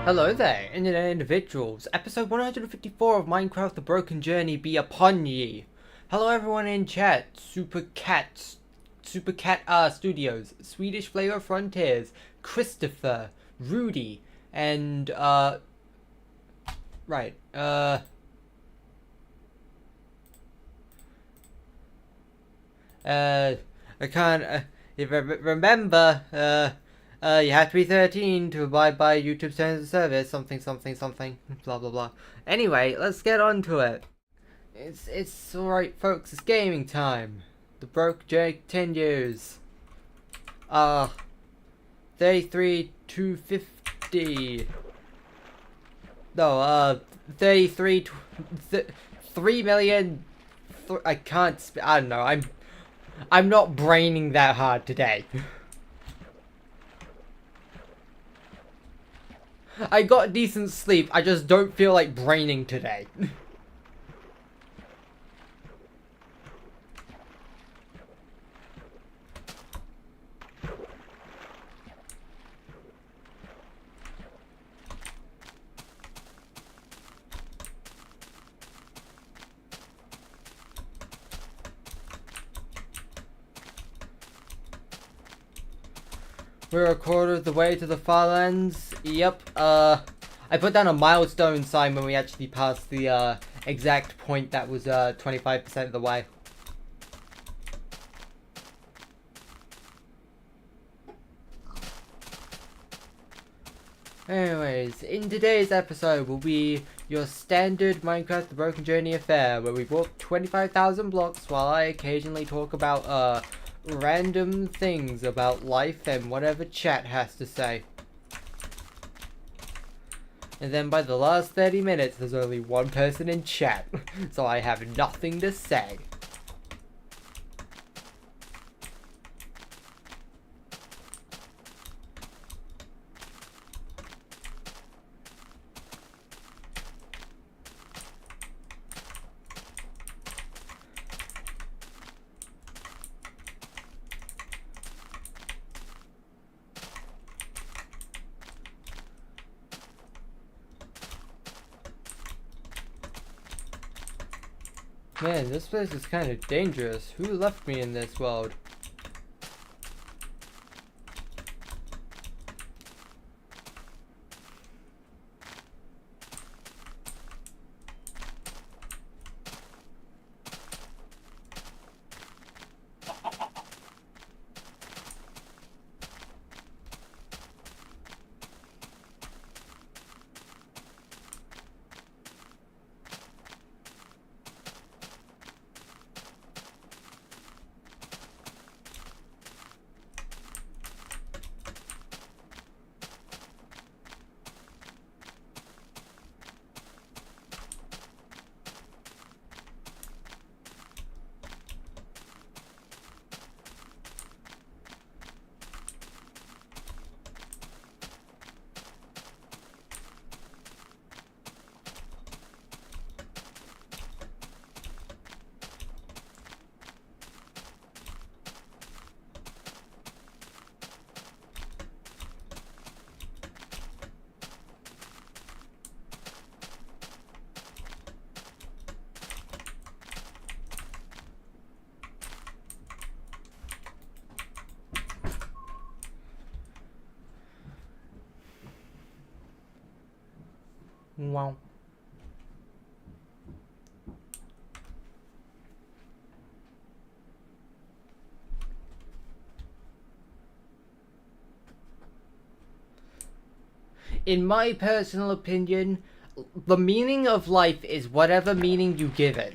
Hello there, internet individuals. Episode 154 of Minecraft The Broken Journey be upon ye. Hello everyone in chat. Super Cat Studios, Swedish Flavor Frontiers, Christopher, Rudy, and right, I can't, if I remember, you have to be 13 to abide by YouTube terms of service, something, blah blah blah. Anyway, let's get on to it. It's alright folks, it's gaming time. The Broke Jake continues. 33,250. No, 3 million. I can't. I don't know. I'm not braining that hard today. I got decent sleep. I just don't feel like braining today. We're a quarter of the way to the Farlands. Yep, I put down a milestone sign when we actually passed the, exact point that was, 25% of the way. Anyways, in today's episode will be your standard Minecraft The Broken Journey affair, where we walk 25,000 blocks while I occasionally talk about, random things about life and whatever chat has to say. And then by the last 30 minutes, there's only one person in chat, so I have nothing to say. Man, this place is kind of dangerous. Who left me in this world? Wow. In my personal opinion, the meaning of life is whatever meaning you give it.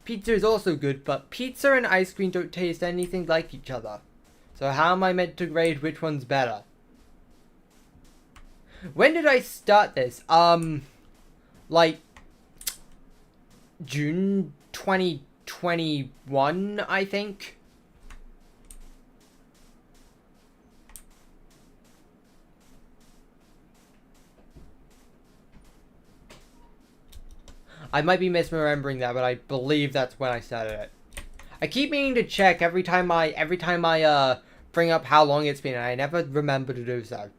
Pizza is also good, but pizza and ice cream don't taste anything like each other. So how am I meant to grade which one's better? When did I start this? Like June 2021, I think. I might be misremembering that, but I believe that's when I started it. I keep meaning to check every time I bring up how long it's been, and I never remember to do so.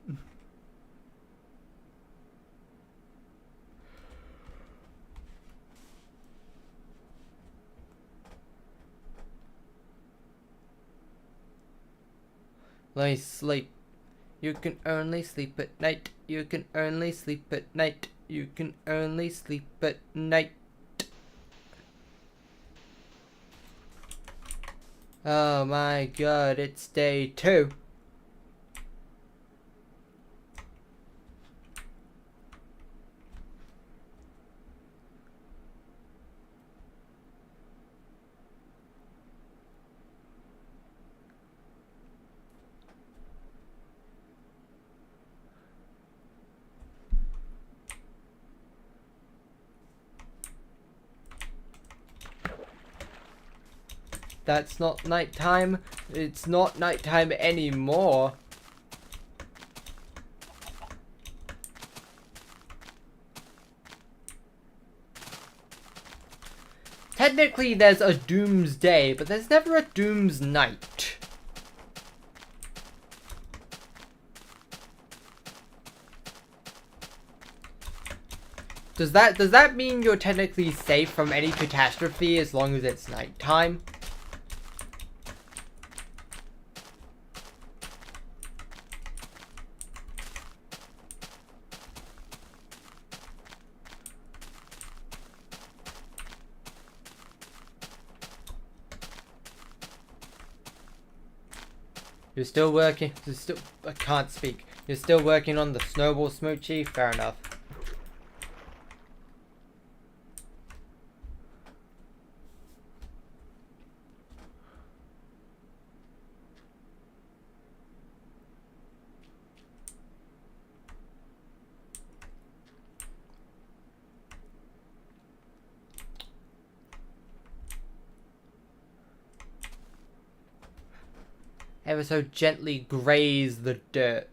Let me sleep. You can only sleep at night. You can only sleep at night. You can only sleep at night. Oh my god, it's day 2. That's not nighttime. It's not nighttime anymore. Technically, there's a doomsday, but there's never a doom's night. Does that mean you're technically safe from any catastrophe as long as it's nighttime? You're still working. I can't speak. You're still working on the snowball smoochie? Fair enough. Ever so gently graze the dirt.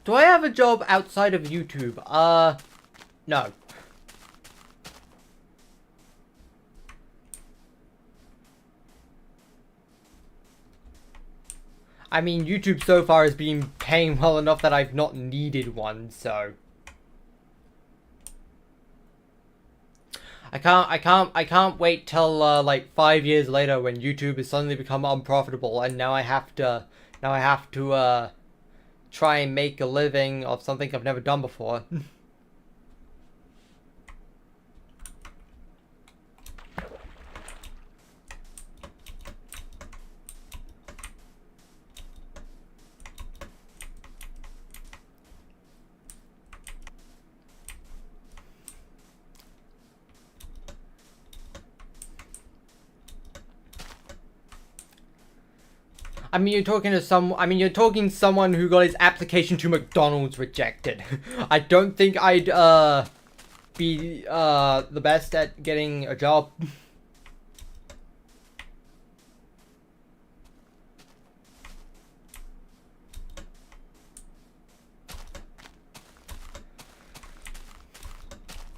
Do I have a job outside of YouTube? No. I mean, YouTube so far has been paying well enough that I've not needed one, so. I can't wait till, like 5 years later when YouTube has suddenly become unprofitable and now I have to, try and make a living of something I've never done before. I mean, you're talking to you're talking someone who got his application to McDonald's rejected. I don't think I'd be the best at getting a job.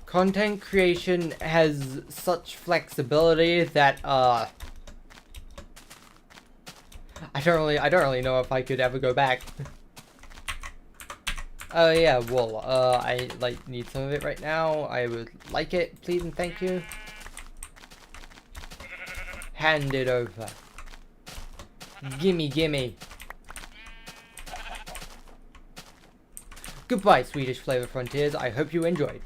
Content creation has such flexibility that I don't really know if I could ever go back. Oh yeah, wool. I need some of it right now. I would like it, please and thank you. Hand it over. Gimme, gimme. Goodbye, Swedish Flavor Frontiers. I hope you enjoyed.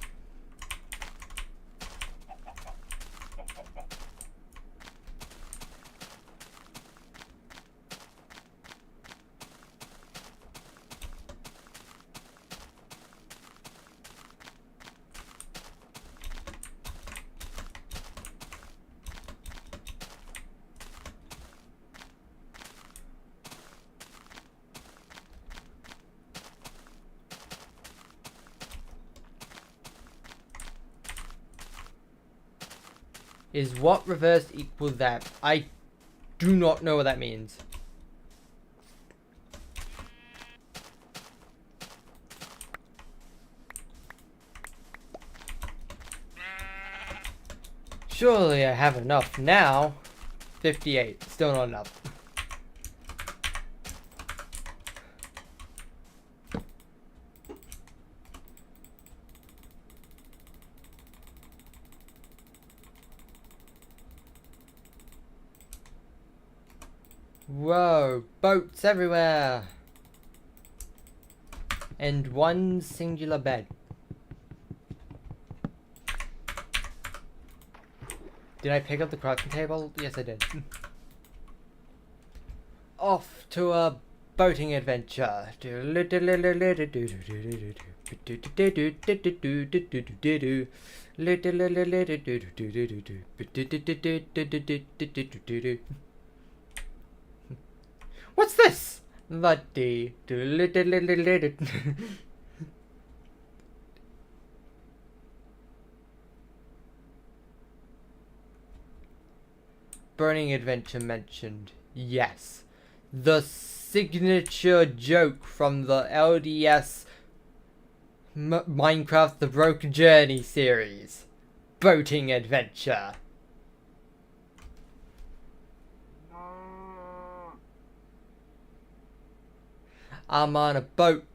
Is what reverse equal that? I do not know what that means. Surely I have enough now. 58. Still not enough. Whoa, boats everywhere. And one singular bed. Did I pick up the crafting table? Yes, I did. Off to a boating adventure. What's this? Burning adventure mentioned. Yes. The signature joke from the LDS Minecraft The Broken Journey series. Boating adventure. I'm on a boat.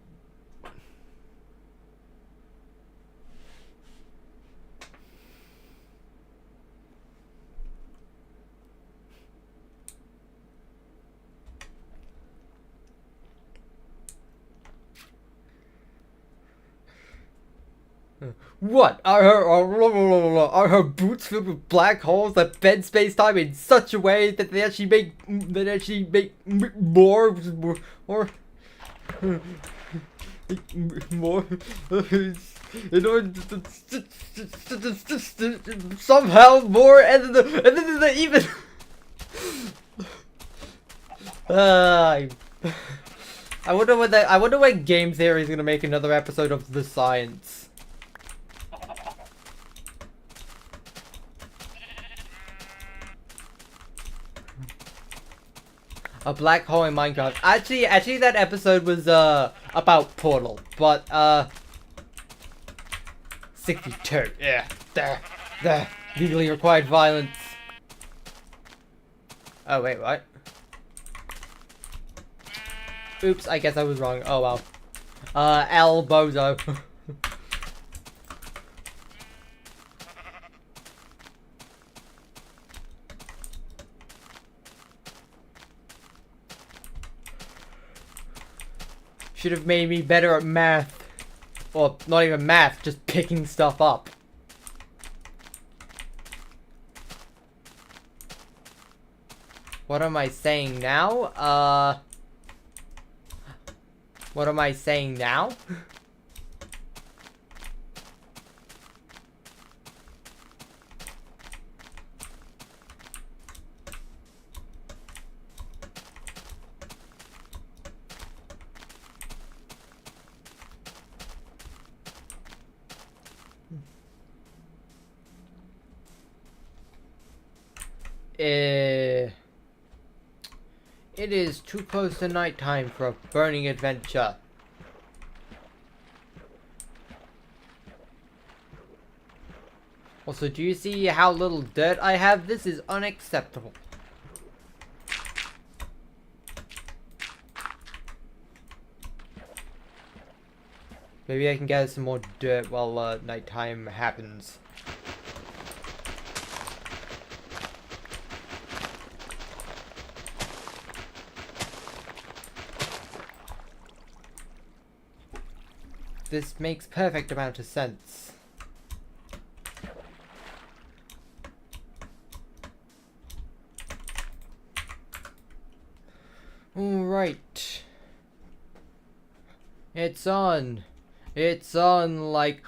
What? Are her boots filled with black holes that bend space-time in such a way that they actually make more in order to somehow more and then they even I wonder when game theory is gonna make another episode of The Science. A black hole in Minecraft. Actually, that episode was about Portal, but 62. Yeah, there. Legally required violence. Oh wait, what? Oops, I guess I was wrong. Oh well. El Bozo. Should have made me better at math. Or not even math, just picking stuff up. What am I saying now? What am I saying now? It is too close to nighttime for a burning adventure. Also, do you see how little dirt I have? This is unacceptable. Maybe I can gather some more dirt while nighttime happens. This makes perfect amount of sense. Alright. It's on. It's on like...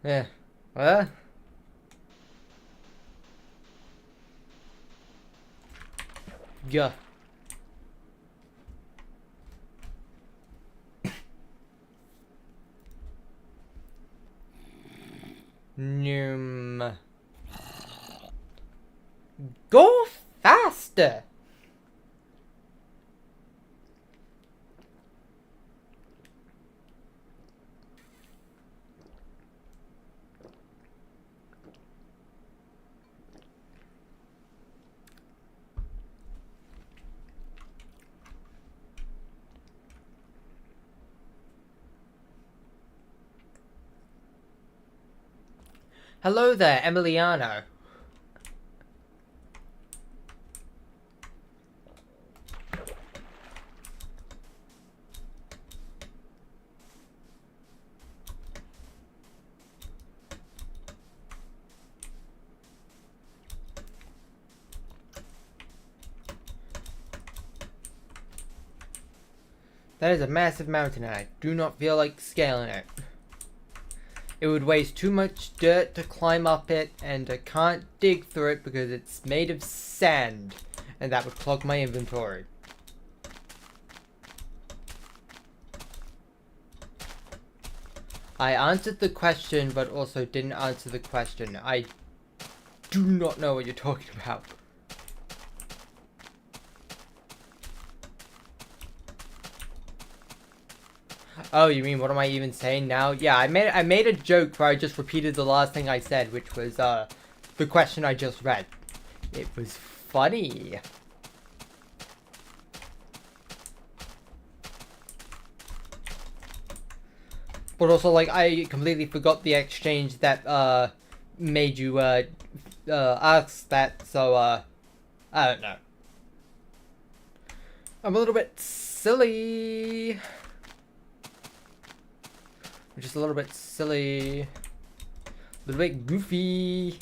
Yeah. Huh? Yeah. Go faster! Hello there, Emiliano. That is a massive mountain and I do not feel like scaling it. It would waste too much dirt to climb up it, and I can't dig through it because it's made of sand, and that would clog my inventory. I answered the question, but also didn't answer the question. I do not know what you're talking about. Oh, you mean what am I even saying now? Yeah, I made a joke where I just repeated the last thing I said, which was the question I just read. It was funny. But also, like, I completely forgot the exchange that made you ask that, so I don't know. I'm a little bit silly. Just a little bit silly, a little bit goofy,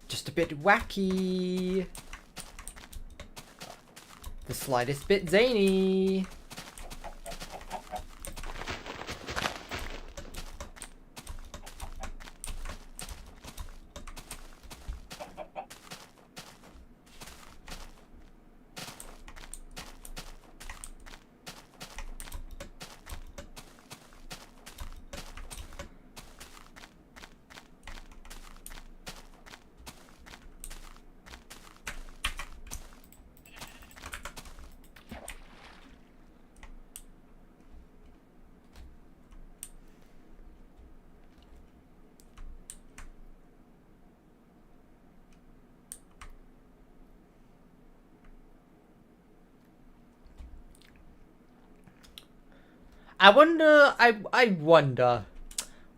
just a bit wacky, the slightest bit zany. I wonder,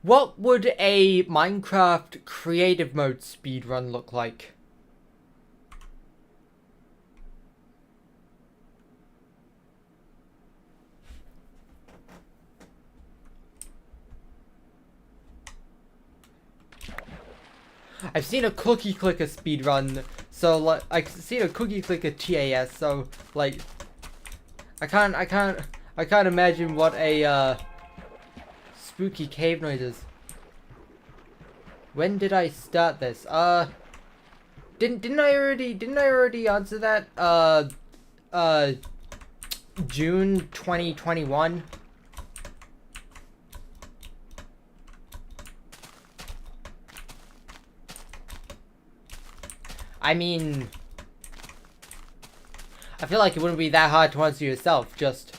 what would a Minecraft creative mode speedrun look like? I've seen a cookie clicker speedrun, so like I've seen a cookie clicker TAS, so like I can't imagine what a spooky cave noise is. When did I start this? Didn't I already answer that? June 2021. I mean, I feel like it wouldn't be that hard to answer yourself. Just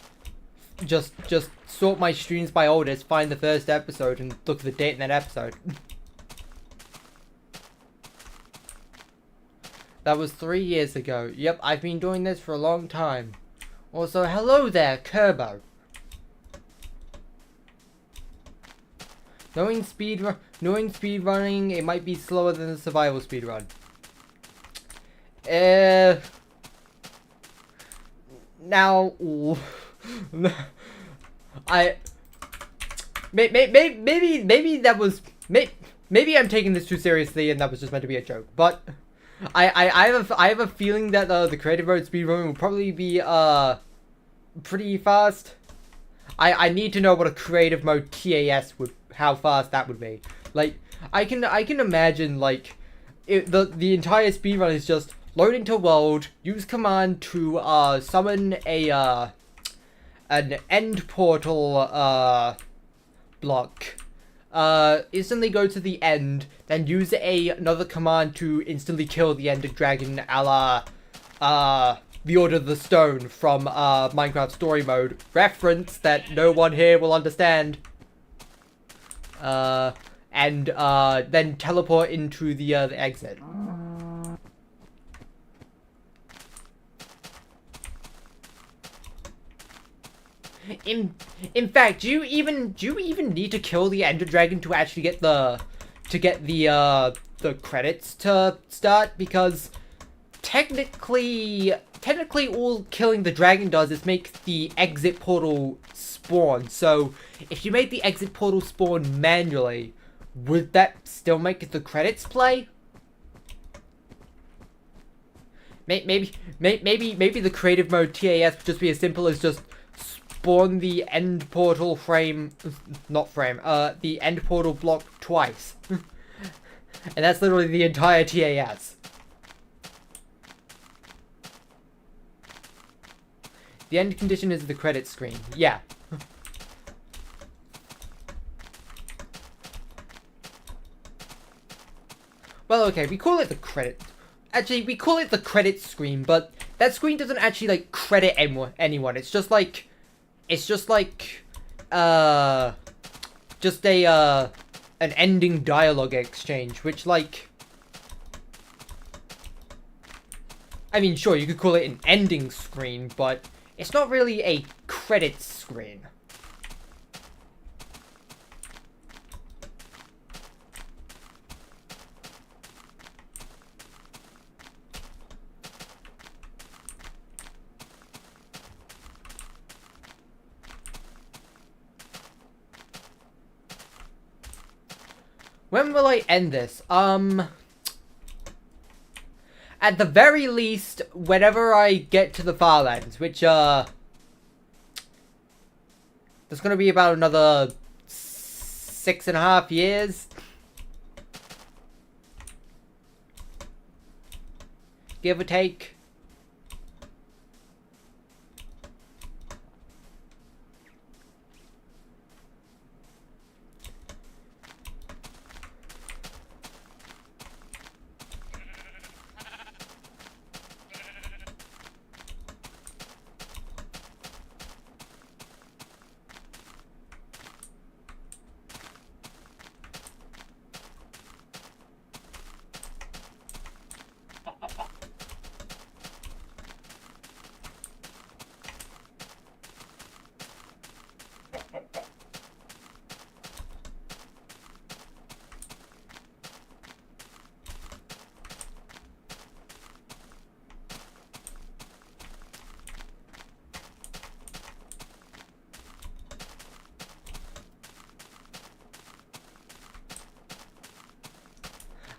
sort my streams by oldest, find the first episode, and look at the date in that episode. That was 3 years ago. Yep, I've been doing this for a long time. Also, hello there, Kerbo. Knowing speedrunning, it might be slower than a survival speedrun. Now, maybe that was maybe I'm taking this too seriously and that was just meant to be a joke. But I have a feeling that the creative mode speedrun will probably be pretty fast. I need to know what a creative mode TAS would, how fast that would be. Like I can imagine like the entire speedrun is just load into world, use command to summon a an end portal block, instantly go to the end, then use another command to instantly kill the ender dragon, a la the Order of the Stone from Minecraft Story Mode, reference that no one here will understand, and then teleport into the exit. In fact, do you even need to kill the Ender Dragon to actually get the credits to start? Because technically all killing the dragon does is make the exit portal spawn. So if you made the exit portal spawn manually, would that still make the credits play? Maybe the creative mode TAS would just be as simple as just spawn the end portal the end portal block twice. And that's literally the entire TAS. The end condition is the credit screen. Yeah. Well, okay, we call it the credit. Actually, we call it the credit screen, but that screen doesn't actually, like, credit anyone. It's just like an ending dialogue exchange, which, like, I mean, sure, you could call it an ending screen, but it's not really a credits screen. When will I end this? At the very least, whenever I get to the Farlands, which, there's gonna be about another 6.5 years. Give or take.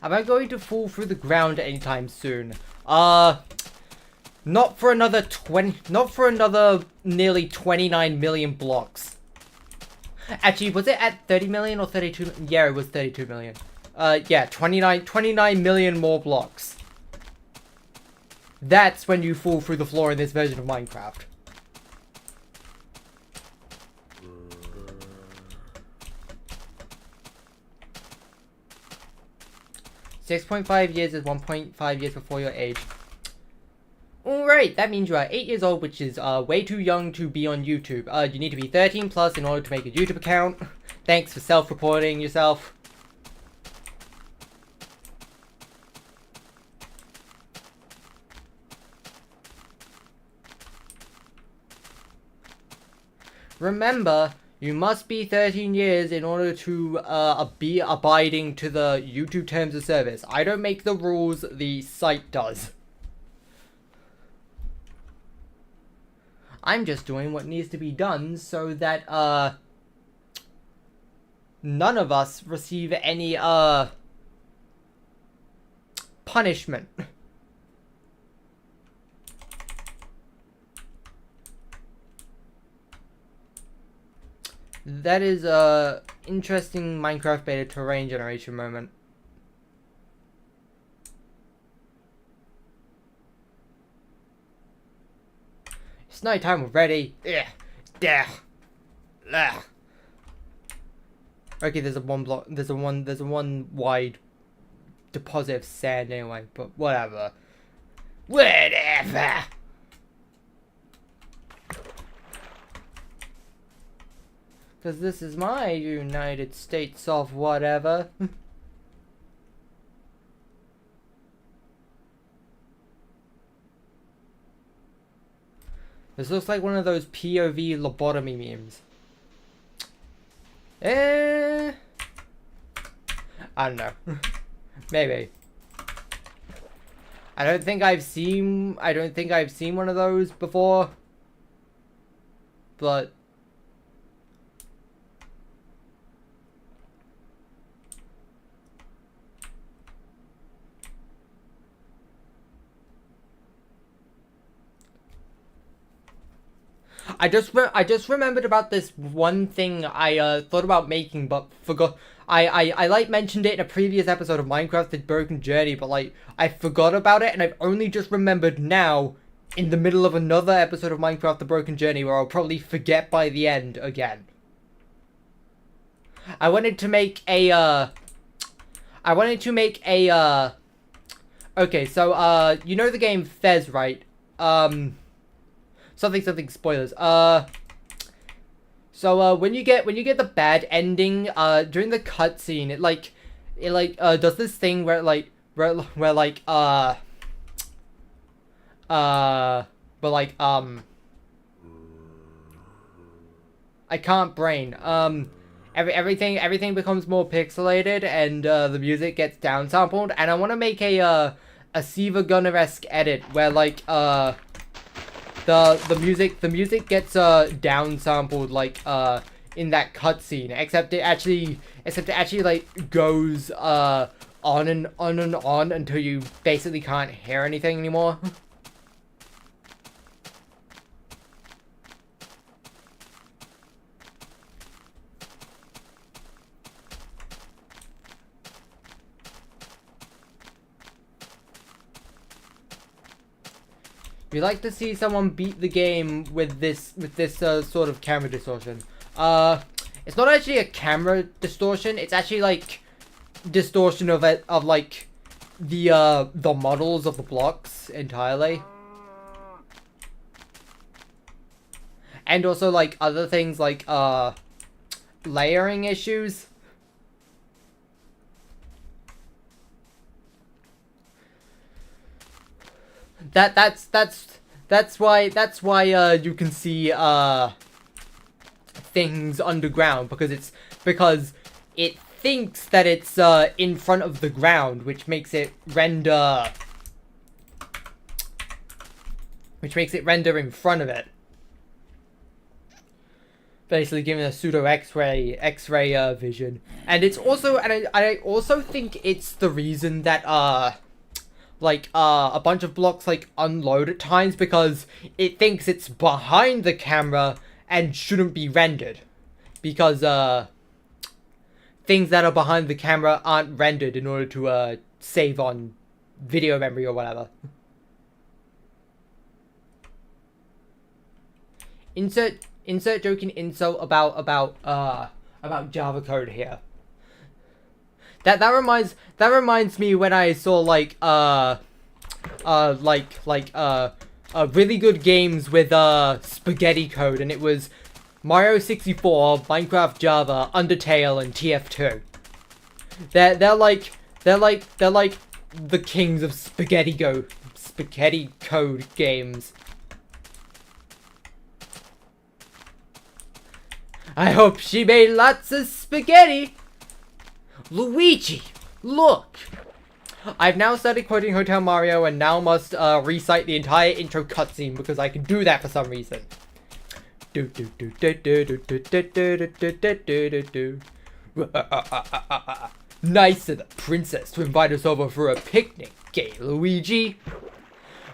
Am I going to fall through the ground anytime soon? Not for another nearly 29 million blocks. Actually, was it at 30 million or 32? Yeah, it was 32 million. Yeah, 29 million more blocks. That's when you fall through the floor in this version of Minecraft. 6.5 years is 1.5 years before your age. Alright, that means you are 8 years old, which is way too young to be on YouTube. You need to be 13 plus in order to make a YouTube account. Thanks for self-reporting yourself. Remember, you must be 13 years in order to be abiding to the YouTube terms of service. I don't make the rules, the site does. I'm just doing what needs to be done so that none of us receive any punishment. That is a interesting Minecraft beta terrain generation moment. It's nighttime already. Okay, there's a one wide deposit of sand anyway, but whatever. Whatever. Because this is my United States of whatever. This looks like one of those POV lobotomy memes. I don't know. Maybe. I don't think I've seen one of those before. But I just remembered about this one thing I thought about making but forgot. I like mentioned it in a previous episode of Minecraft The Broken Journey, but like I forgot about it and I've only just remembered now in the middle of another episode of Minecraft The Broken Journey where I'll probably forget by the end again. I wanted to make a okay, so you know the game Fez, right? Something spoilers. So when you get the bad ending, during the cutscene, it does this thing where I can't brain. Everything becomes more pixelated and the music gets downsampled, and I want to make a Siva Gunner-esque edit where the music gets downsampled in that cutscene, except it actually like goes on and on until you basically can't hear anything anymore. We like to see someone beat the game with this sort of camera distortion. It's not actually a camera distortion. It's actually like distortion of the models of the blocks entirely, and also like other things like layering issues. That's why you can see things underground, because it thinks that it's in front of the ground, which makes it render in front of it, basically giving a pseudo X-ray vision. And it's also, and I also think it's the reason that a bunch of blocks unload at times, because it thinks it's behind the camera and shouldn't be rendered, because things that are behind the camera aren't rendered in order to save on video memory or whatever. Insert joking insult about Java code here. That reminds me when I saw really good games with spaghetti code, and it was Mario 64, Minecraft Java, Undertale, and TF2. They're like the kings of spaghetti code games. I hope she made lots of spaghetti. Luigi, look! I've now started quoting Hotel Mario and now must recite the entire intro cutscene because I can do that for some reason. Nice of the princess to invite us over for a picnic, gay Luigi.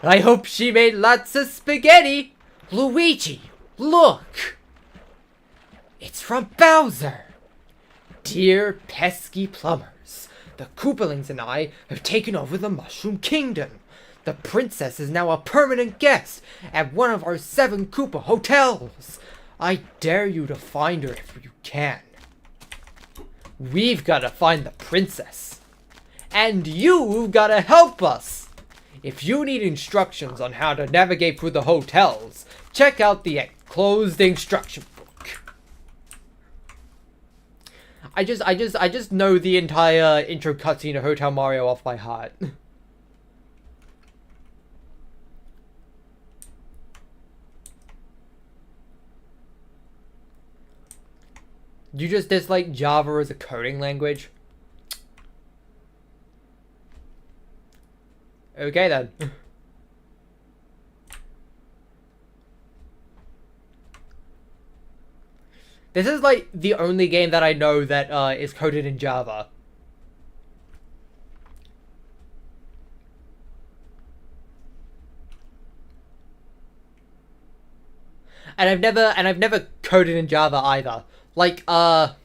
I hope she made lots of spaghetti. Luigi, look! It's from Bowser. Dear pesky plumbers, the Koopalings and I have taken over the Mushroom Kingdom. The princess is now a permanent guest at one of our 7 Koopa hotels. I dare you to find her if you can. We've got to find the princess. And you've got to help us. If you need instructions on how to navigate through the hotels, check out the enclosed instruction book. I just know the entire intro cutscene of Hotel Mario off by heart. You just dislike Java as a coding language? Okay then. This is like the only game that I know that is coded in Java. And I've never coded in Java either. Like the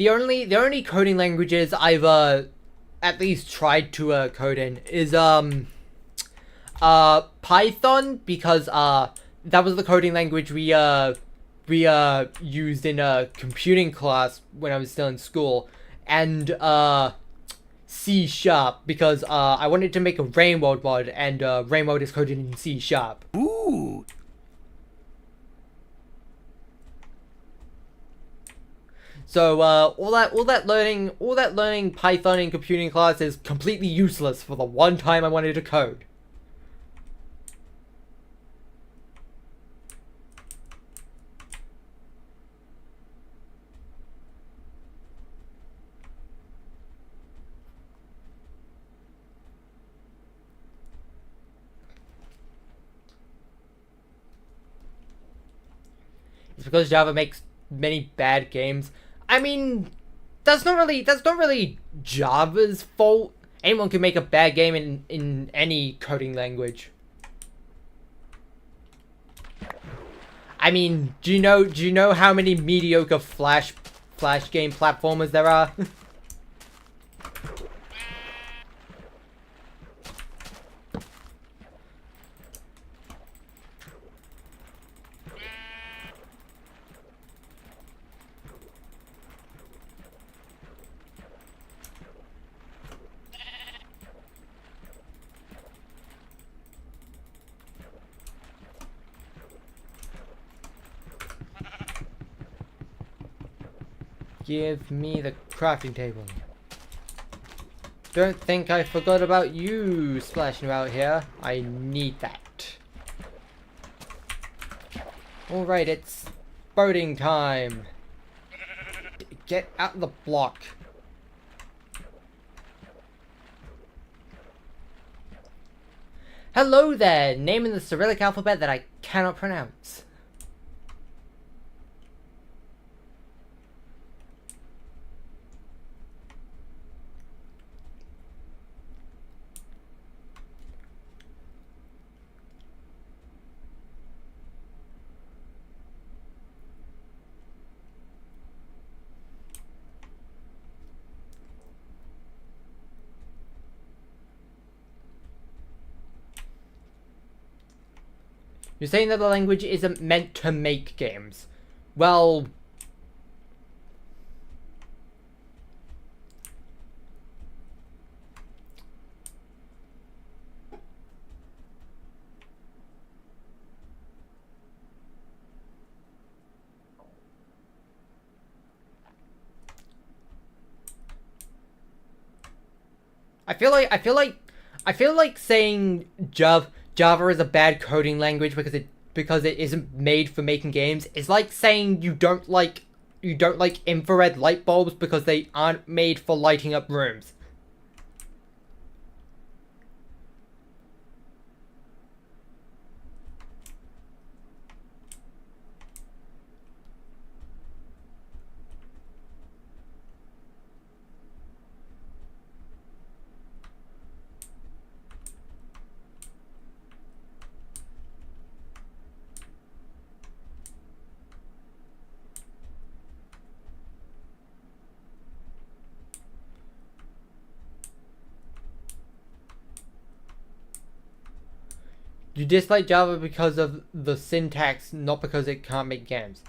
only coding languages I've at least tried to code in is Python, because that was the coding language we used in a computing class when I was still in school, and C#, because I wanted to make a Rain World mod, and Rain World is coded in C#. Ooh. So all that learning Python in computing class is completely useless for the one time I wanted to code. It's because Java makes many bad games. I mean, that's not really Java's fault. Anyone can make a bad game in any coding language. I mean, do you know how many mediocre flash game platformers there are? Give me the crafting table. Don't think I forgot about you splashing about here. I need that. Alright, it's boating time. Get out of the block. Hello there! Name in the Cyrillic alphabet that I cannot pronounce. You're saying that the language isn't meant to make games. Well, I feel like saying Java is a bad coding language because it isn't made for making games is like saying you don't like infrared light bulbs because they aren't made for lighting up rooms. You dislike Java because of the syntax, not because it can't make games.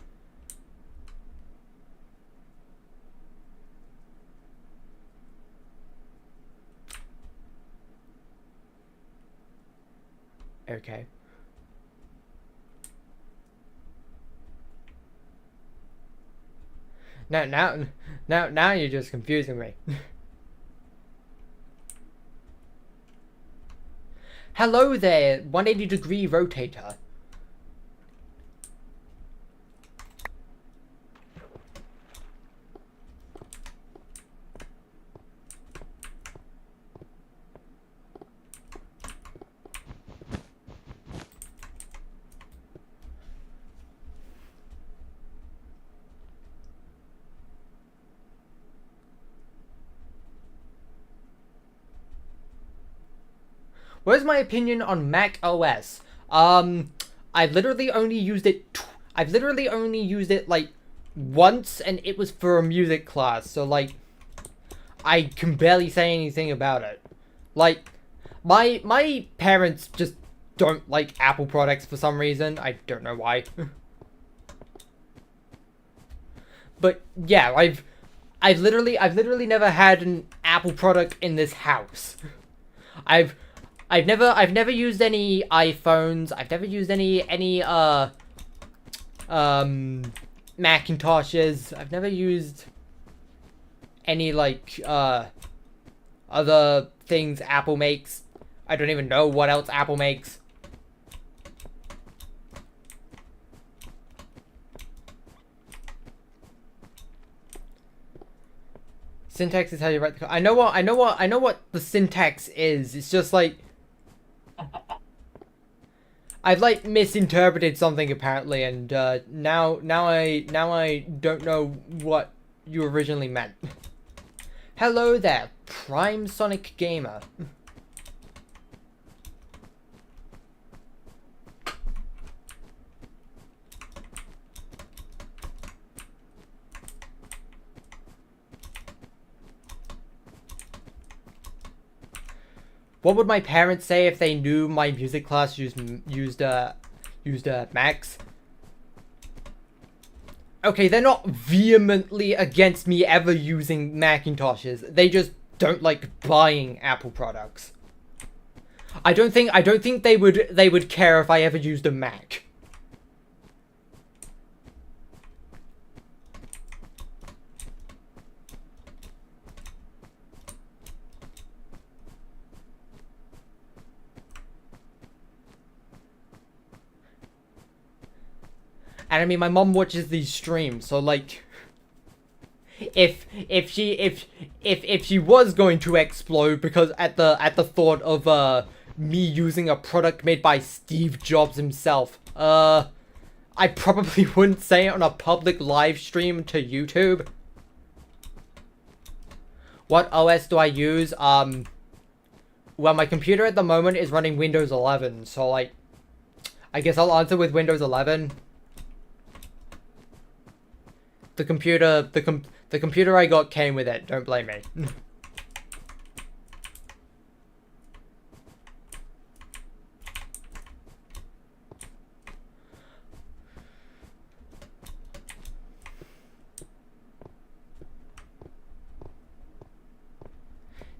Okay. Now you're just confusing me. Hello there, 180-degree rotator. What is my opinion on Mac OS? I've literally only used it. I've literally only used it like once, and it was for a music class. So like, I can barely say anything about it. Like, my parents just don't like Apple products for some reason. I don't know why. But yeah, I've literally never had an Apple product in this house. I've I've never used any iPhones. I've never used any Macintoshes. I've never used any like other things Apple makes. I don't even know what else Apple makes. Syntax is how you write the code. I know what the syntax is. It's just like I've like misinterpreted something apparently, and now I don't know what you originally meant. Hello there, Prime Sonic Gamer. What would my parents say if they knew my music class used Macs? Okay, they're not vehemently against me ever using Macintoshes. They just don't like buying Apple products. I don't think they would care if I ever used a Mac. And I mean, my mom watches these streams, so like, if she was going to explode because at the thought of me using a product made by Steve Jobs himself, I probably wouldn't say it on a public live stream to YouTube. What OS do I use? Well, my computer at the moment is running Windows 11, so like, I guess I'll answer with Windows 11. The computer I got came with it. Don't blame me.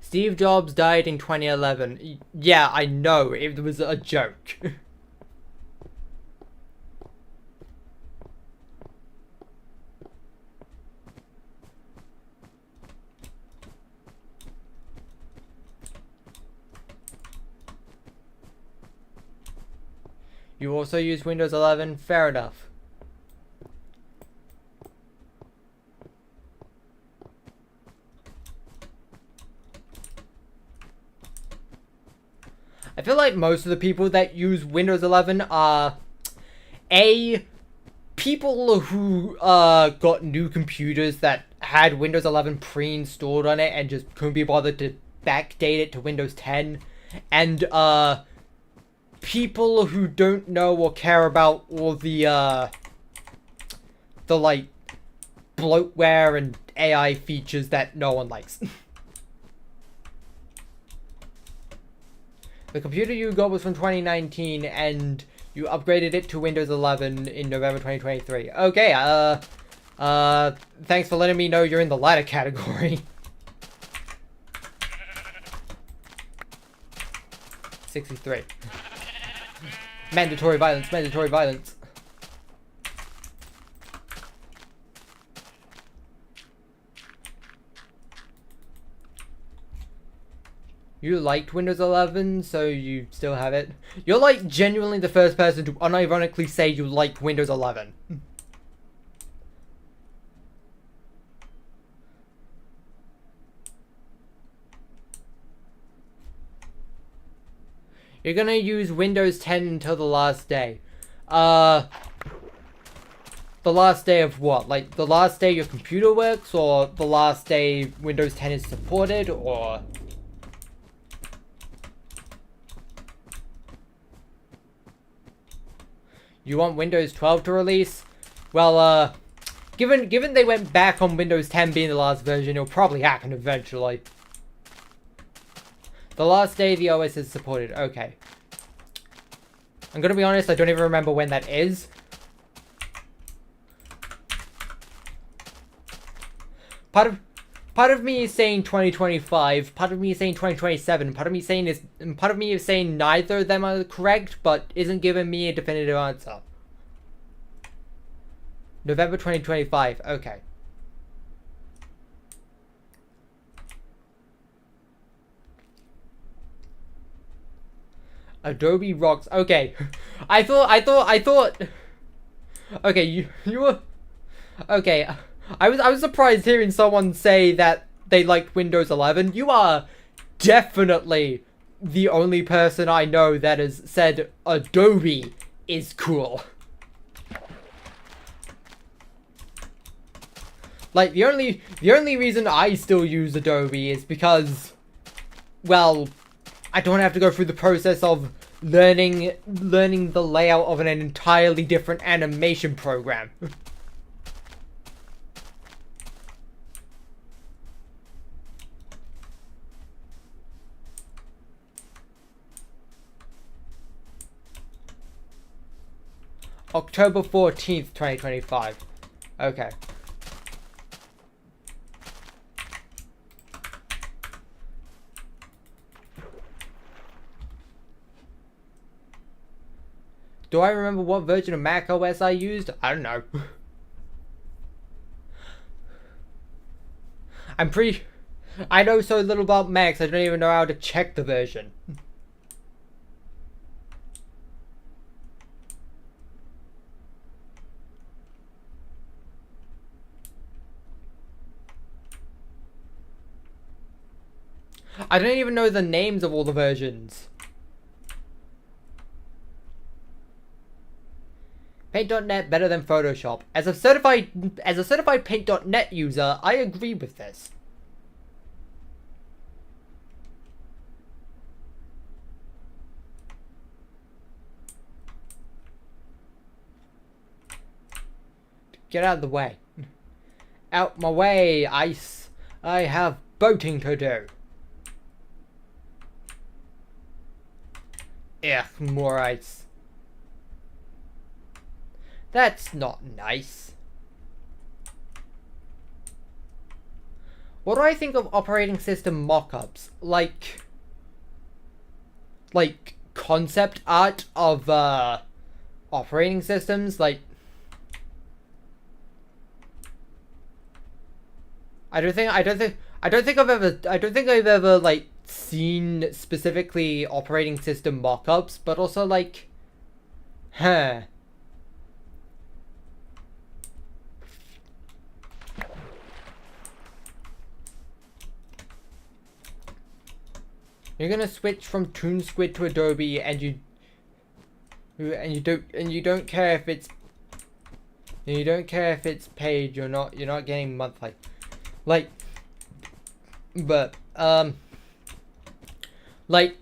Steve Jobs died in 2011. Yeah, I know. It was a joke. You also use Windows 11? Fair enough. I feel like most of the people that use Windows 11 are people who got new computers that had Windows 11 pre-installed on it and just couldn't be bothered to backdate it to Windows 10, and people who don't know or care about all the like bloatware and AI features that no one likes. The computer you got was from 2019 and you upgraded it to Windows 11 in November 2023. Okay, thanks for letting me know you're in the latter category. 63. Mandatory violence, mandatory violence. You liked Windows 11, so you still have it. You're like genuinely the first person to unironically say you like Windows 11. You're gonna use Windows 10 until the last day. The last day of what? Like, the last day your computer works, or the last day Windows 10 is supported, or... You want Windows 12 to release? Well, given they went back on Windows 10 being the last version, it'll probably happen eventually. The last day the OS is supported. Okay. I'm gonna be honest, I don't even remember when that is. Part of me is saying 2025, part of me is saying 2027, part of me is saying neither of them are correct, but isn't giving me a definitive answer. November 2025, okay. Adobe rocks. Okay. I thought okay, you were okay. I was surprised hearing someone say that they liked Windows 11. You are definitely the only person I know that has said Adobe is cool. Like, the only reason I still use Adobe is because, well, I don't have to go through the process of learning the layout of an entirely different animation program. October 14th, 2025. Okay. Do I remember what version of Mac OS I used? I don't know. I know so little about Macs, I don't even know how to check the version. I don't even know the names of all the versions. Paint.net better than Photoshop. As a certified Paint.net user, I agree with this. Get out of the way. Out my way, ice. I have boating to do. Ugh, more ice. That's not nice. What do I think of operating system mock-ups? Like concept art of operating systems? Like, I don't think I've ever like seen specifically operating system mock-ups, but also like Huh. You're gonna switch from ToonSquid to Adobe, and you don't care if it's paid. You're not getting monthly, like, but like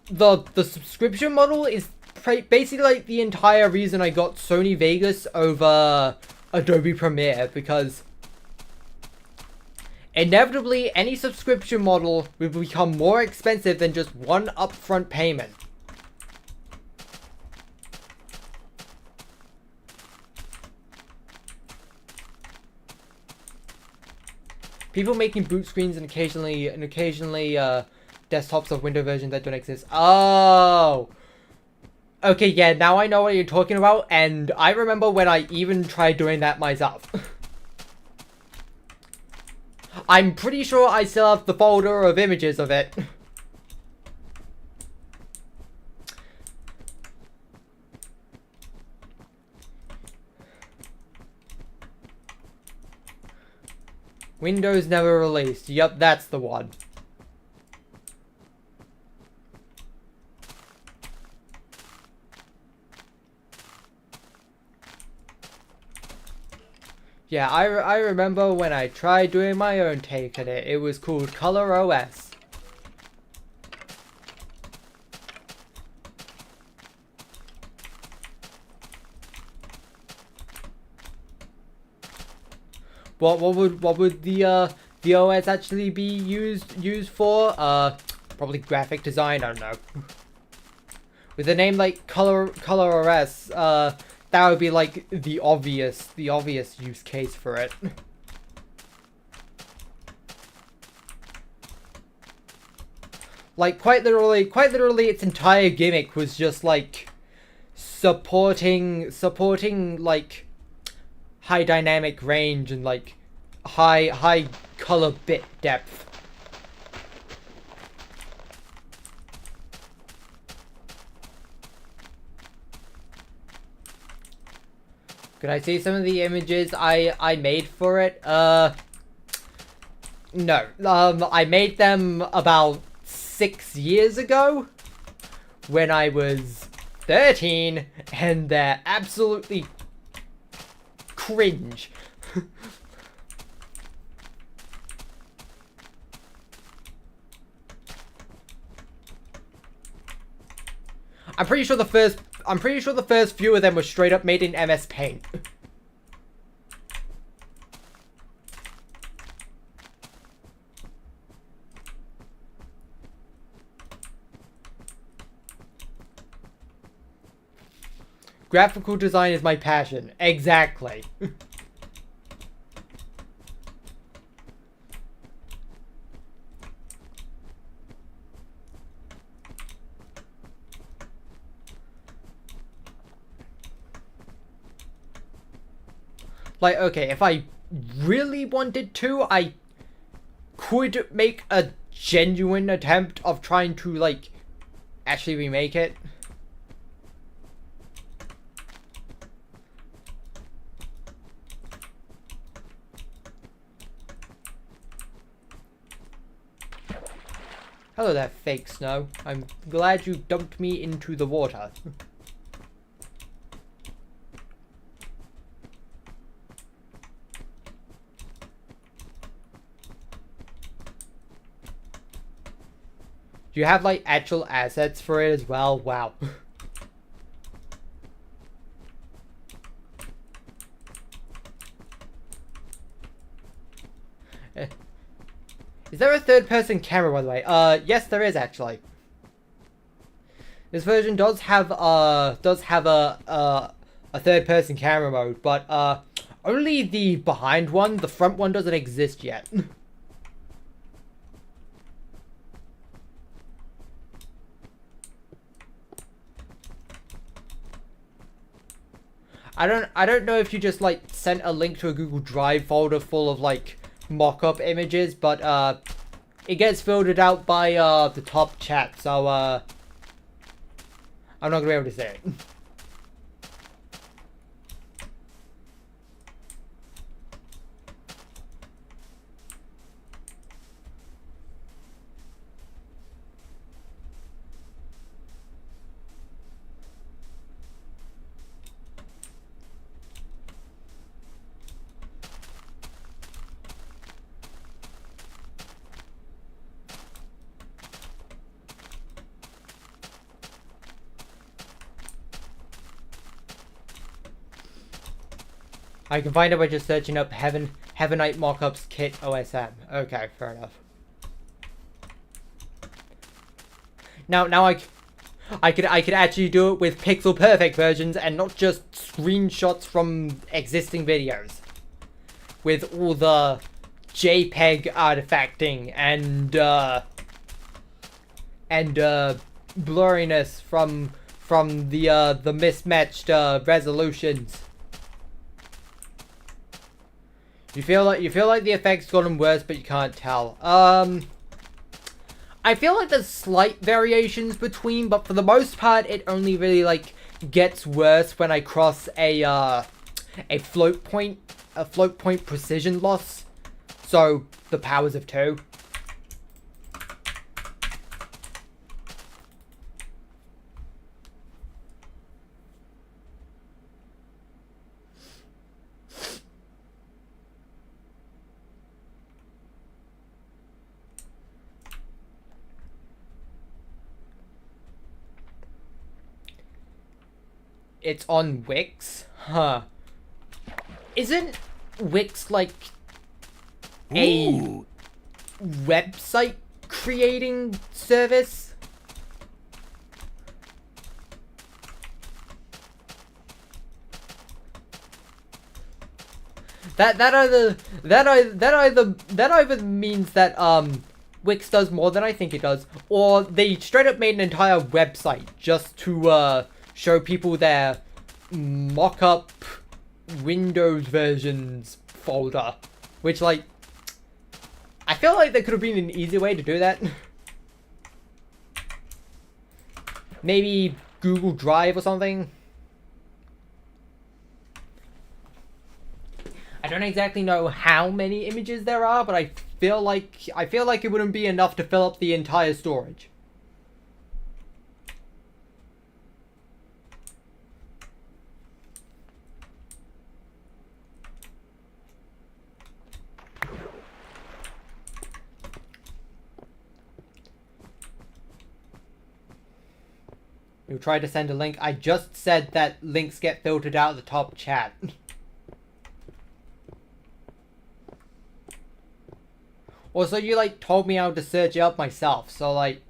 the subscription model is basically like the entire reason I got Sony Vegas over Adobe Premiere, because inevitably any subscription model will become more expensive than just one upfront payment. People making boot screens and occasionally desktops of Windows versions that don't exist. Oh! Okay, yeah, now I know what you're talking about, and I remember when I even tried doing that myself. I'm pretty sure I still have the folder of images of it. Windows never released. Yup, that's the one. Yeah, I remember when I tried doing my own take on it. It was called Color OS. What would the OS actually be used for? Probably graphic design. I don't know. With a name like Color OS, that would be like the obvious use case for it. Like quite literally, its entire gimmick was just like supporting like high dynamic range and like high color bit depth. Could I see some of the images I made for it? No. I made them about 6 years ago when I was 13, and they're absolutely cringe. I'm pretty sure the first few of them were straight up made in MS Paint. Graphical design is my passion. Exactly. Like, okay, if I really wanted to, I could make a genuine attempt of trying to, like, actually remake it. Hello there, fake snow. I'm glad you dumped me into the water. Do you have, like, actual assets for it as well? Wow. Is there a third-person camera, by the way? Yes, there is, actually. This version does have a third-person camera mode, but, only the behind one. The front one doesn't exist yet. I don't know if you just, like, sent a link to a Google Drive folder full of, like, mock-up images, but it gets filtered out by the top chat, so I'm not gonna be able to say it. I can find it by just searching up Heavenite Mockups Kit OSM. Okay, fair enough. Now I could actually do it with pixel perfect versions and not just screenshots from existing videos. With all the JPEG artifacting and blurriness from the mismatched resolutions. You feel like the effect's gotten worse, but you can't tell. I feel like there's slight variations between, but for the most part, it only really like gets worse when I cross a float point precision loss. So the powers of 2. It's on Wix? Huh. Isn't Wix like a website creating service? That either means that Wix does more than I think it does, or they straight up made an entire website just to show people their mock-up Windows versions folder, which, like, I feel like there could have been an easier way to do that. Maybe Google Drive or something. I don't exactly know how many images there are, but I feel like it wouldn't be enough to fill up the entire storage. You tried to send a link. I just said that links get filtered out of the top chat. Also, you, like, told me how to search it up myself, so, like...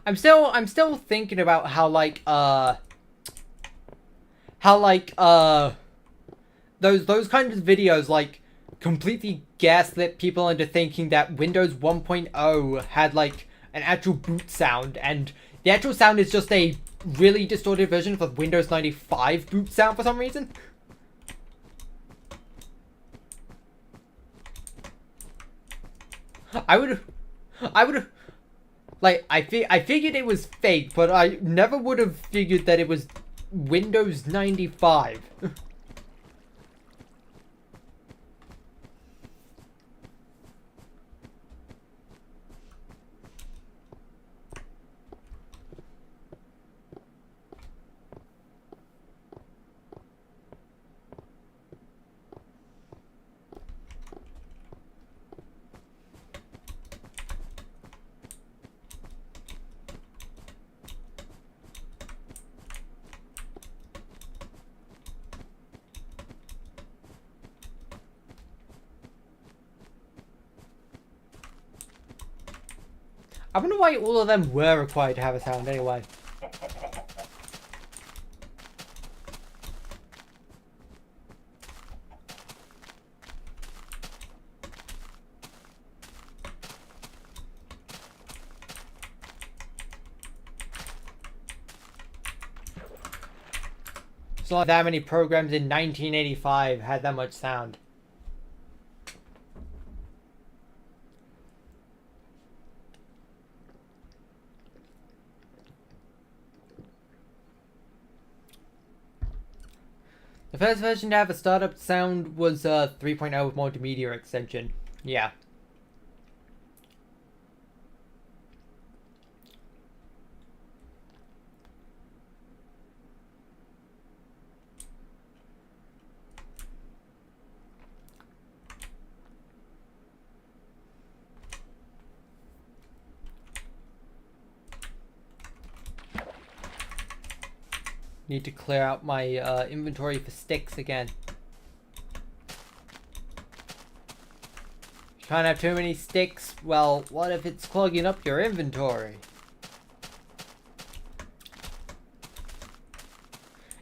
I'm still thinking about how those kinds of videos, like, completely gaslit people into thinking that Windows 1.0 had, like, an actual boot sound, and the actual sound is just a really distorted version of the Windows 95 boot sound for some reason. I would like, I figured it was fake, but I never would have figured that it was Windows 95. I wonder why all of them were required to have a sound anyway. It's not that many programs in 1985 had that much sound. first version to have a startup sound was 3.0 with multimedia extension. Yeah. Need to clear out my inventory for sticks again. You can't have too many sticks. Well, what if it's clogging up your inventory?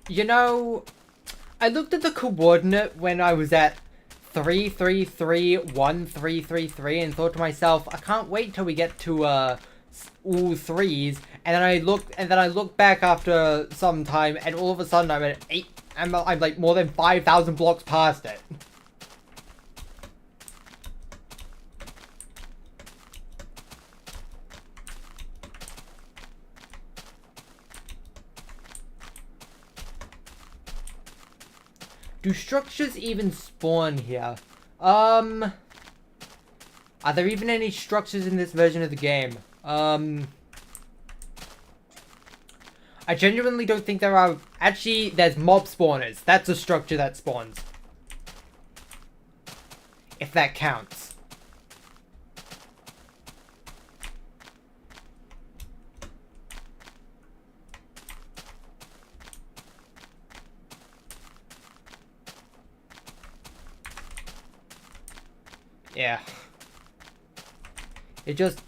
You know, I looked at the coordinate when I was at 3331333 and thought to myself, I can't wait till we get to all threes, and then I look back after some time, and all of a sudden I'm at 8. I'm like more than 5,000 blocks past it. Do structures even spawn here? Are there even any structures in this version of the game? I genuinely don't think there are. Actually, there's mob spawners. That's a structure that spawns. If that counts. Yeah. It just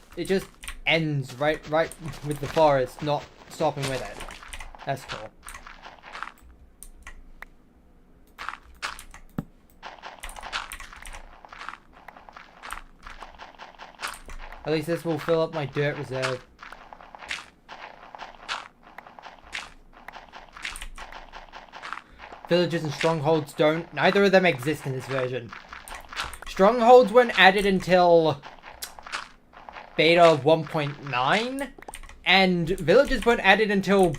ends right with the forest, not stopping with it. That's cool. At least this will fill up my dirt reserve. Villages and strongholds don't. Neither of them exist in this version. Strongholds weren't added until beta 1.9, and villages weren't added until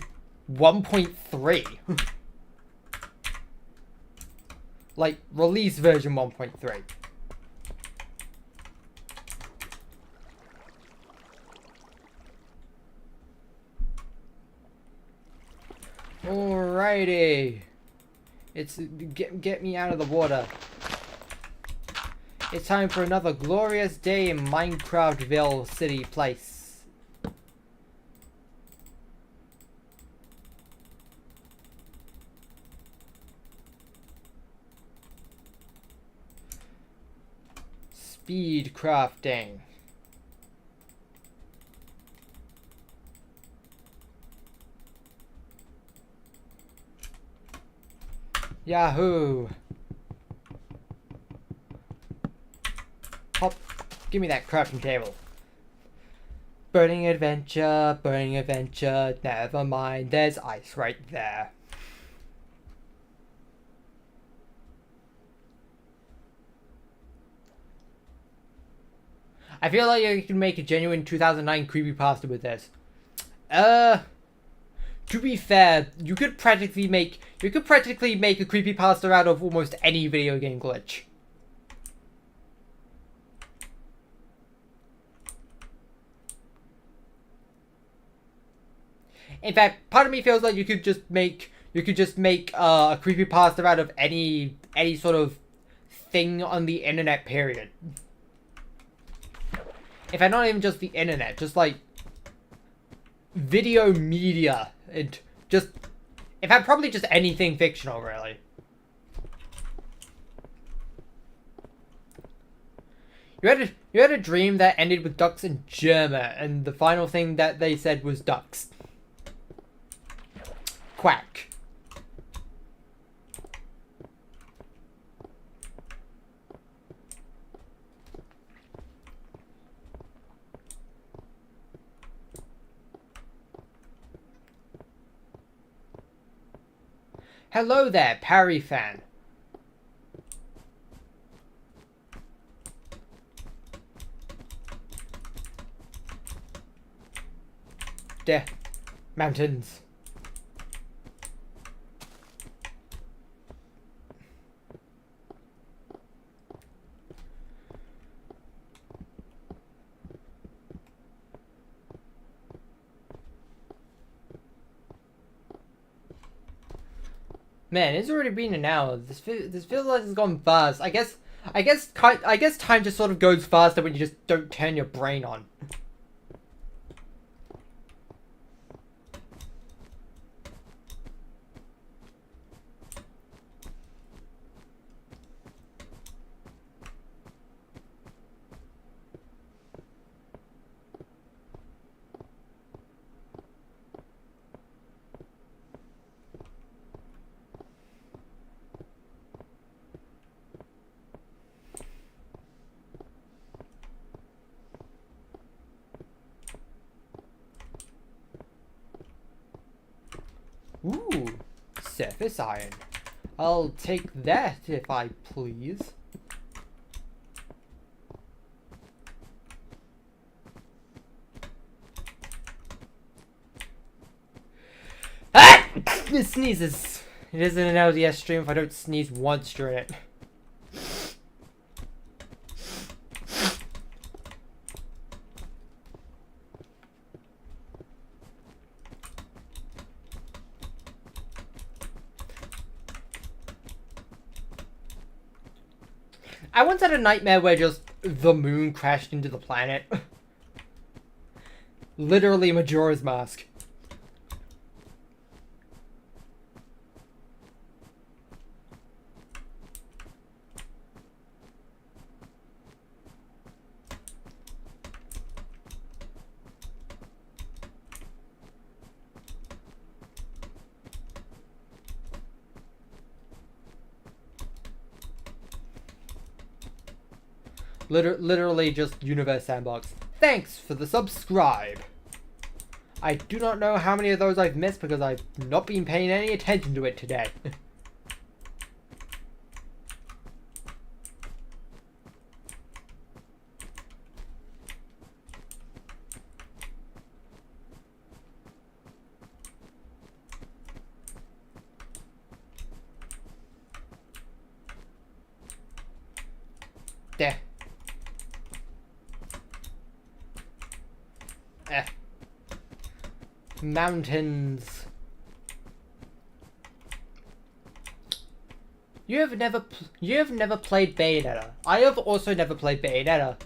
1.3. Like, release version 1.3. Alrighty. It's get me out of the water. It's time for another glorious day in Minecraftville City Place. Speed crafting. Yahoo! Hop, give me that crafting table. Burning adventure, never mind, there's ice right there. I feel like you can make a genuine 2009 creepypasta with this. To be fair, you could practically make a creepypasta out of almost any video game glitch. In fact, part of me feels like you could just make a creepypasta out of any sort of thing on the internet, period. In fact, not even just the internet, just like video media, and just, in fact, probably just anything fictional, really. You had a dream that ended with ducks and Germa, and the final thing that they said was ducks. Quack. Hello there, Parry fan. There. Mountains. Man, it's already been an hour. This feels like it's gone fast. I guess time just sort of goes faster when you just don't turn your brain on. Ooh, surface iron. I'll take that if I please. Ah! It sneezes. It isn't an LDS stream if I don't sneeze once during it. I once had a nightmare where just the moon crashed into the planet. Literally Majora's Mask. Literally just Universe Sandbox. Thanks for the subscribe. I do not know how many of those I've missed because I've not been paying any attention to it today. There. Mountains. You have never played Bayonetta. I have also never played Bayonetta.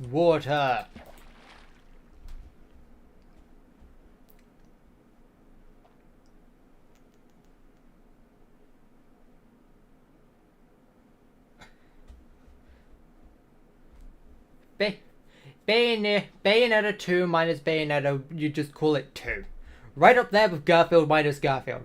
Water. Bayonetta 2 minus Bayonetta, you just call it 2. Right up there with Garfield minus Garfield.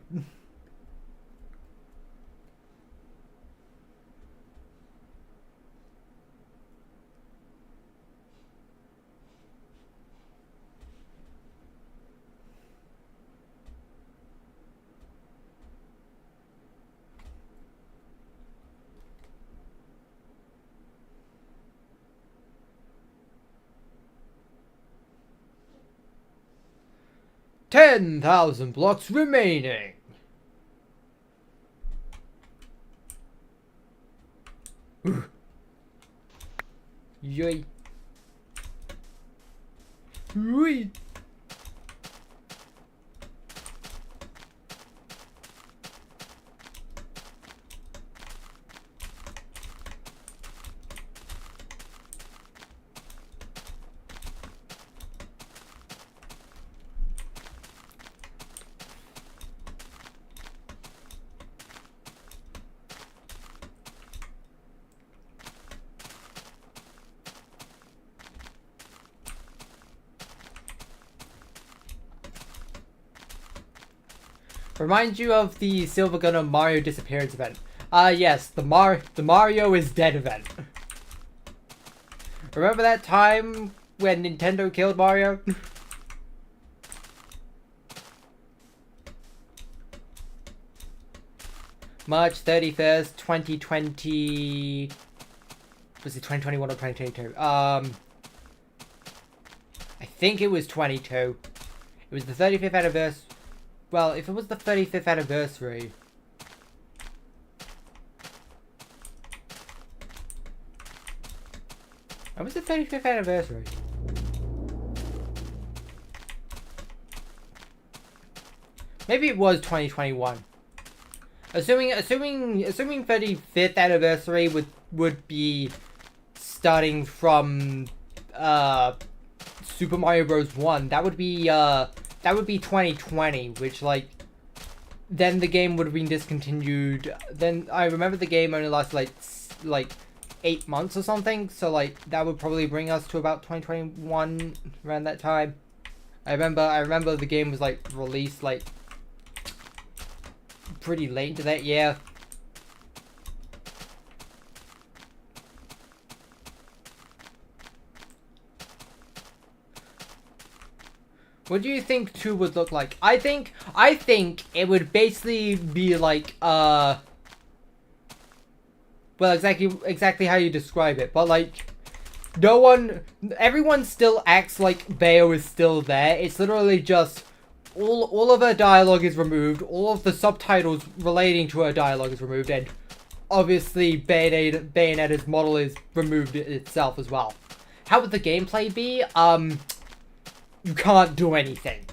10,000 blocks remaining. Yay. Whee. Remind you of the Silver Gunner Mario disappearance event. Yes, the Mario is dead event. Remember that time when Nintendo killed Mario? March 31st, 2020... Was it 2021 or 2022? I think it was 22. It was the 35th anniversary. Well, if it was the 35th anniversary... When was the 35th anniversary? Maybe it was 2021. Assuming 35th anniversary would be starting from Super Mario Bros. 1. That would be 2020, which like then the game would have been discontinued. Then I remember the game only lasted like 8 months or something, so like that would probably bring us to about 2021 around that time. I remember the game was like released like pretty late into that year. What do you think 2 would look like? I think it would basically be like well, exactly how you describe it, but like everyone still acts like Bayo is still there. It's literally just all of her dialogue is removed, all of the subtitles relating to her dialogue is removed, and obviously Bayonetta's model is removed itself as well. How would the gameplay be? You can't do anything.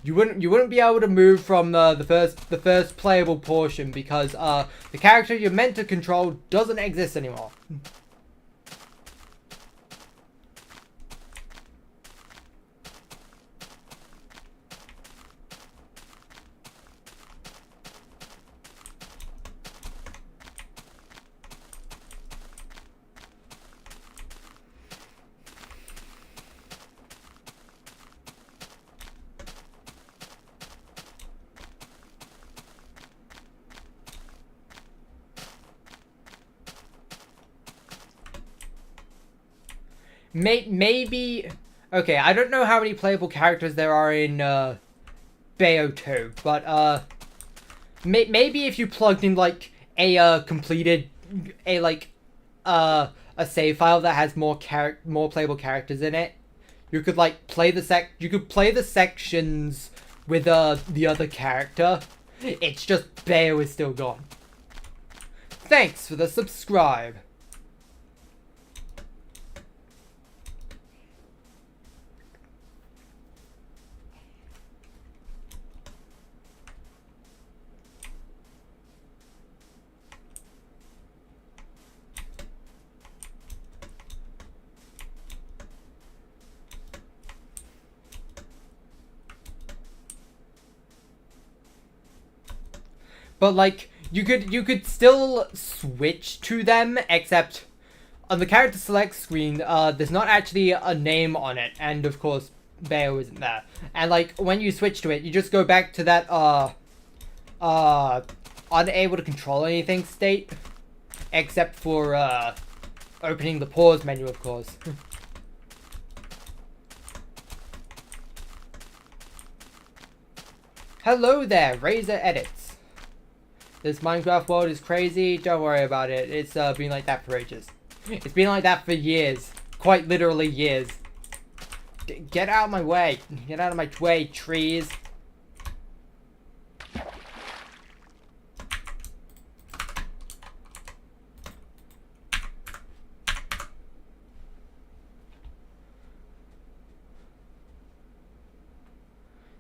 You wouldn't be able to move from the first playable portion because the character you're meant to control doesn't exist anymore. Maybe... Okay, I don't know how many playable characters there are in Bayo 2, but maybe if you plugged in like a save file that has more playable characters in it, you could like play the sections with the other character. It's just Bayo is still gone. Thanks for the subscribe. But like you could still switch to them, except on the character select screen, there's not actually a name on it, and of course Bayo isn't there. And like when you switch to it, you just go back to that unable to control anything state, except for opening the pause menu, of course. Hello there, Razor Edits. This Minecraft world is crazy. Don't worry about it. It's been like that for ages. It's been like that for years. Quite literally years. Get out of my way. Get out of my way, trees.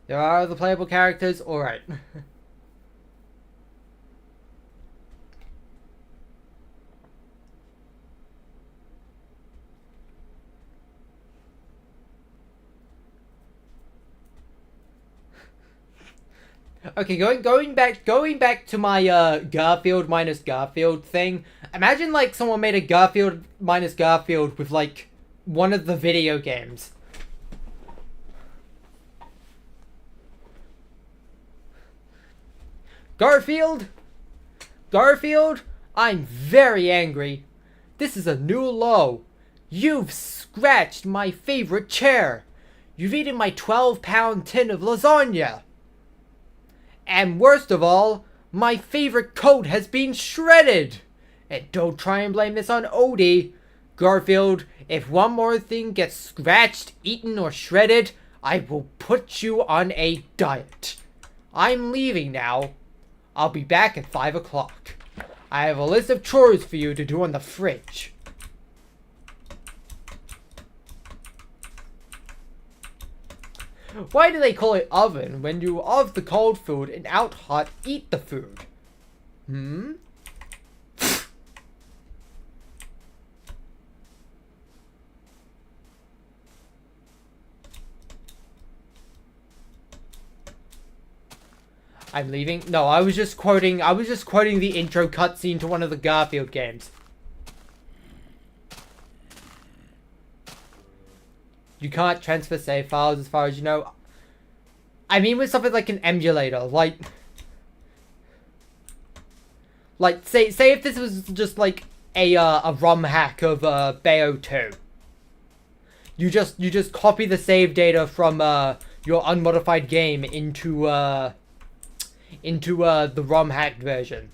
There are other playable characters? Alright. Okay, going back to my Garfield minus Garfield thing. Imagine like someone made a Garfield minus Garfield with like one of the video games. Garfield? Garfield? I'm very angry. This is a new low. You've scratched my favorite chair. You've eaten my 12-pound tin of lasagna. And worst of all, my favorite coat has been shredded. And don't try and blame this on Odie. Garfield, if one more thing gets scratched, eaten, or shredded, I will put you on a diet. I'm leaving now. I'll be back at 5 o'clock. I have a list of chores for you to do on the fridge. Why do they call it oven when you of the cold food and out hot eat the food? I'm leaving? No, I was just quoting the intro cutscene to one of the Garfield games. You can't transfer save files as far as you know. I mean with something like an emulator, like say if this was just like a ROM hack of Bayo 2. You just copy the save data from your unmodified game into the ROM hacked version.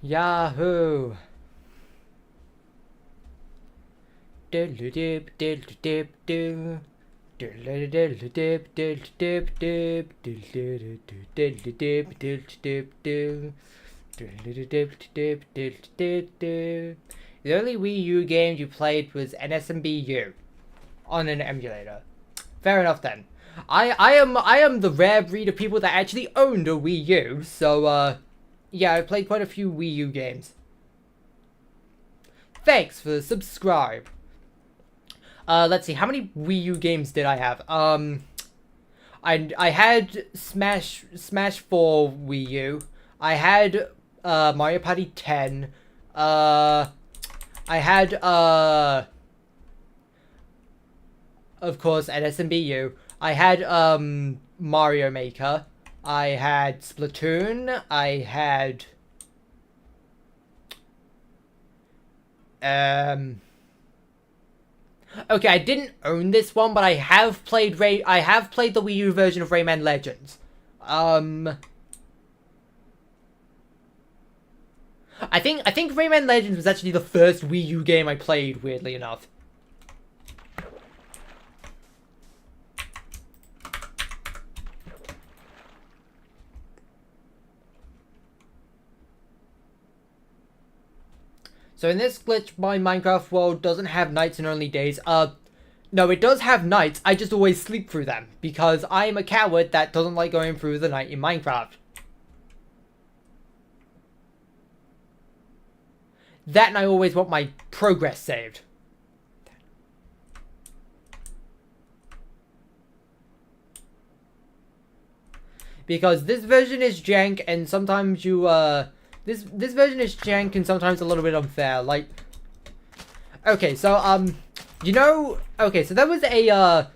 Yahoo! The only Wii U game you played was NSMBU on an emulator. Fair enough then. I am the rare breed of people that actually owned a Wii U, so yeah, I played quite a few Wii U games. Thanks for the subscribe. Let's see, how many Wii U games did I have? I had Smash 4 Wii U. I had Mario Party 10. I had of course NSMBU. I had Mario Maker. I had Splatoon. I had okay, I didn't own this one, but I have played the Wii U version of Rayman Legends. I think Rayman Legends was actually the first Wii U game I played, weirdly enough. So in this glitch, my Minecraft world doesn't have nights and only days. No, it does have nights. I just always sleep through them because I'm a coward that doesn't like going through the night in Minecraft. That and I always want my progress saved. because this version is jank, and sometimes you this version is jank and sometimes a little bit unfair. Like, okay, so you know, okay, so there was a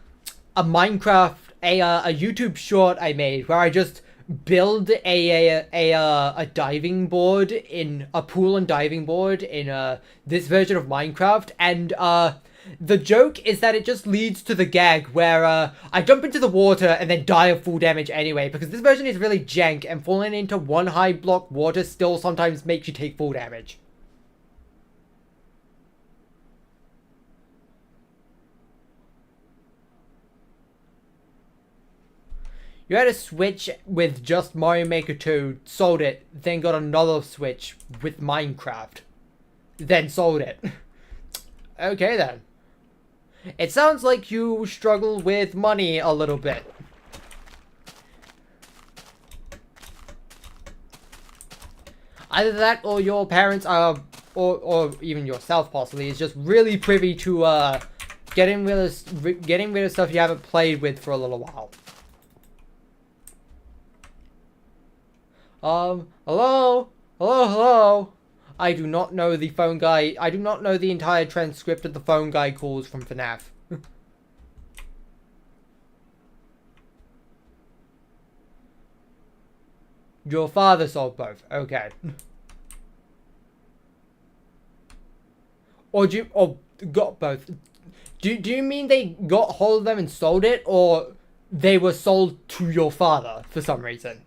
Minecraft a YouTube short I made where I just build a diving board in a pool and diving board in this version of Minecraft, and the joke is that it just leads to the gag where I jump into the water and then die of full damage anyway, because this version is really jank and falling into one high block water still sometimes makes you take full damage. You had a Switch with just Mario Maker 2, sold it, then got another Switch with Minecraft, then sold it. Okay then. It sounds like you struggle with money a little bit. Either that or your parents are, or even yourself possibly, is just really privy to getting rid of stuff you haven't played with for a little while. Hello? Hello? I do not know the phone guy. I do not know the entire transcript of the phone guy calls from FNAF. Your father sold both. Okay. Or got both. Do you mean they got hold of them and sold it, or they were sold to your father for some reason?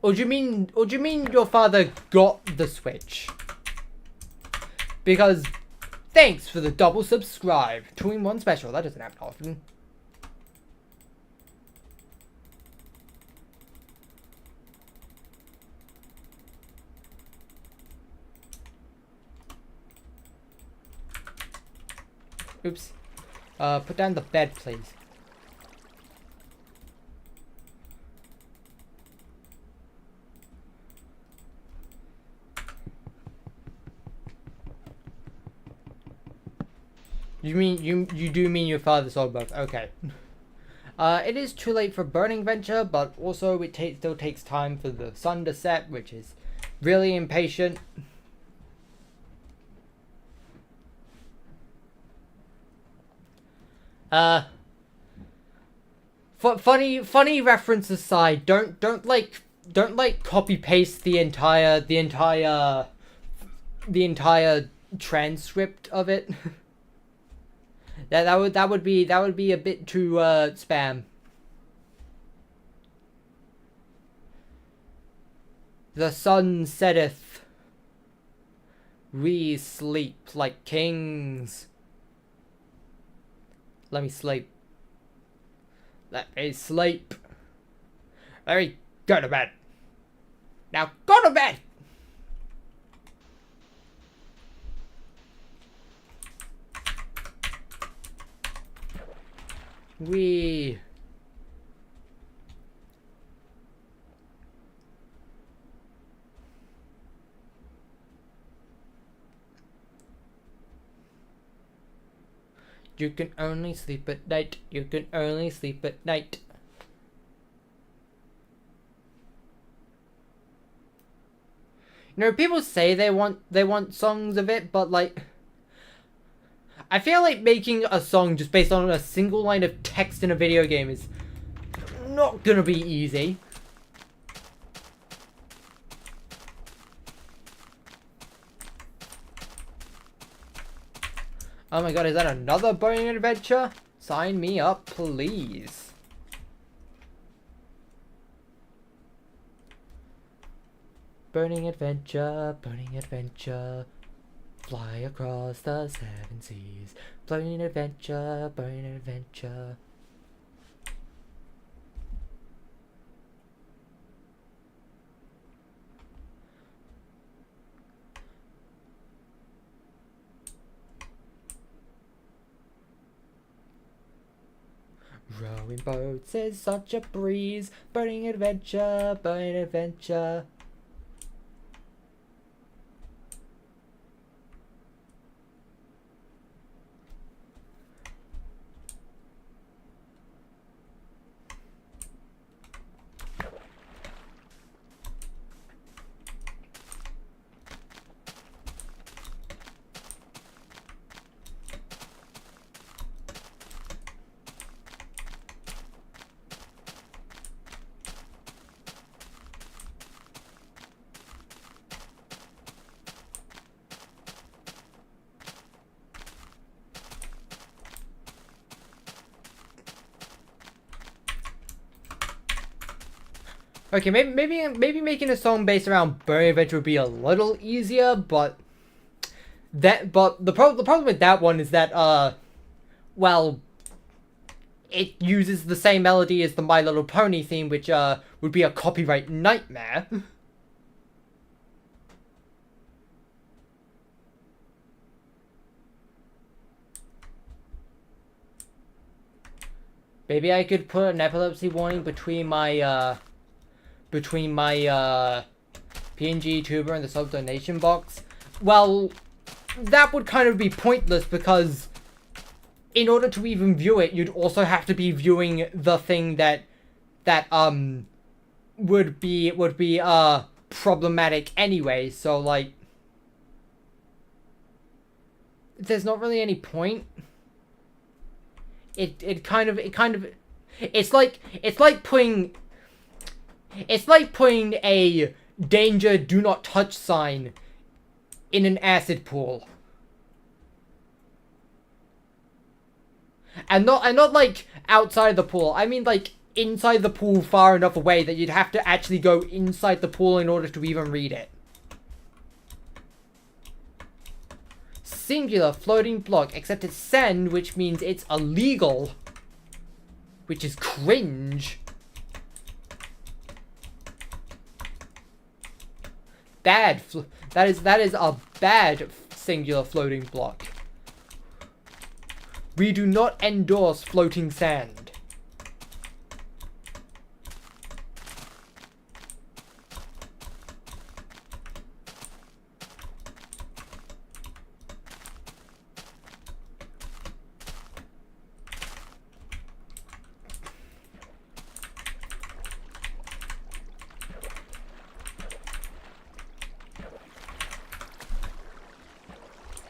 Or do you mean your father got the Switch? Because thanks for the double subscribe. 2-in-1 special. That doesn't happen often. Oops. Put down the bed, please. You do mean your father sold both? Okay. It is too late for Burning Venture, but also it still takes time for the sun to set, which is really impatient. Funny reference aside, don't copy paste the entire transcript of it. that would be a bit too spam. The sun setteth. We sleep like kings. Let me sleep. Let me sleep. Let me go to bed. Now go to bed! We... You can only sleep at night. You can only sleep at night. You know, people say they want songs of it, but like, I feel like making a song just based on a single line of text in a video game is not gonna be easy. Oh my god, is that another Burning Adventure? Sign me up, please. Burning Adventure, Burning Adventure. Fly across the 7 seas. Burning Adventure, Burning Adventure. Rowing boats is such a breeze. Burning Adventure, Burning Adventure. Okay, maybe making a song based around Burning Adventure would be a little easier, but the problem with that one is that well, it uses the same melody as the My Little Pony theme, which would be a copyright nightmare. Maybe I could put an epilepsy warning between my PNG tuber and the sub donation box. Well, that would kind of be pointless because in order to even view it, you'd also have to be viewing the thing that would be problematic anyway. So like, there's not really any point. It's like putting a danger do not touch sign in an acid pool. And not like outside the pool. I mean like inside the pool far enough away that you'd have to actually go inside the pool in order to even read it. Singular floating block, except it's send, which means it's illegal. Which is cringe. Bad. That is a bad singular floating block. We do not endorse floating sand.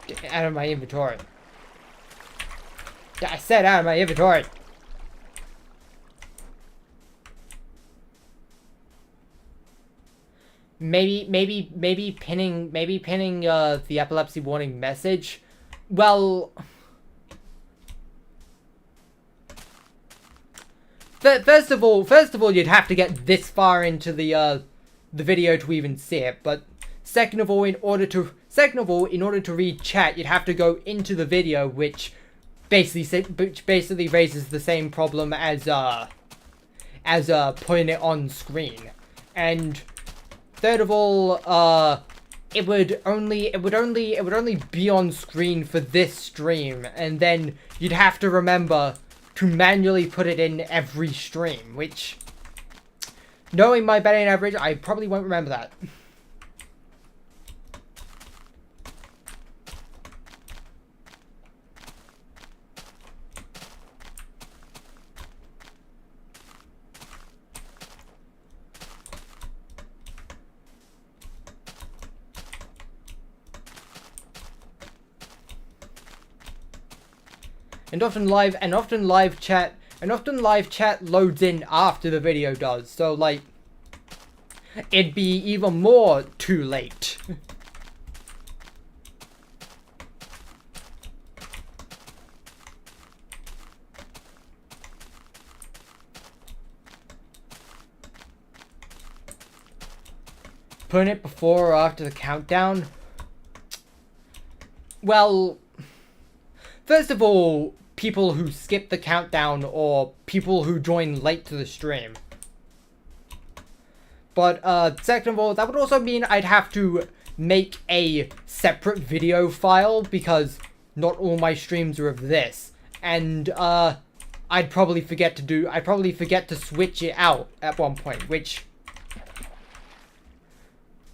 Get out of my inventory. I said out of my inventory. Maybe pinning the epilepsy warning message. Well, first of all, you'd have to get this far into the video to even see it. But second of all, in order to read chat, you'd have to go into the video, which basically raises the same problem as putting it on screen. And third of all, it would only be on screen for this stream, and then you'd have to remember to manually put it in every stream, which, knowing my batting average, I probably won't remember that. And often live chat loads in after the video does, so like it'd be even more too late. Putting it before or after the countdown? Well, first of all, people who skip the countdown or people who join late to the stream. But second of all, that would also mean I'd have to make a separate video file because not all my streams are of this. And I'd probably forget to switch it out at one point, which,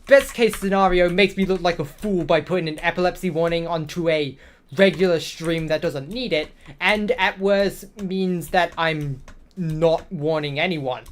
best case scenario, makes me look like a fool by putting an epilepsy warning onto a regular stream that doesn't need it, and at worst means that I'm not warning anyone.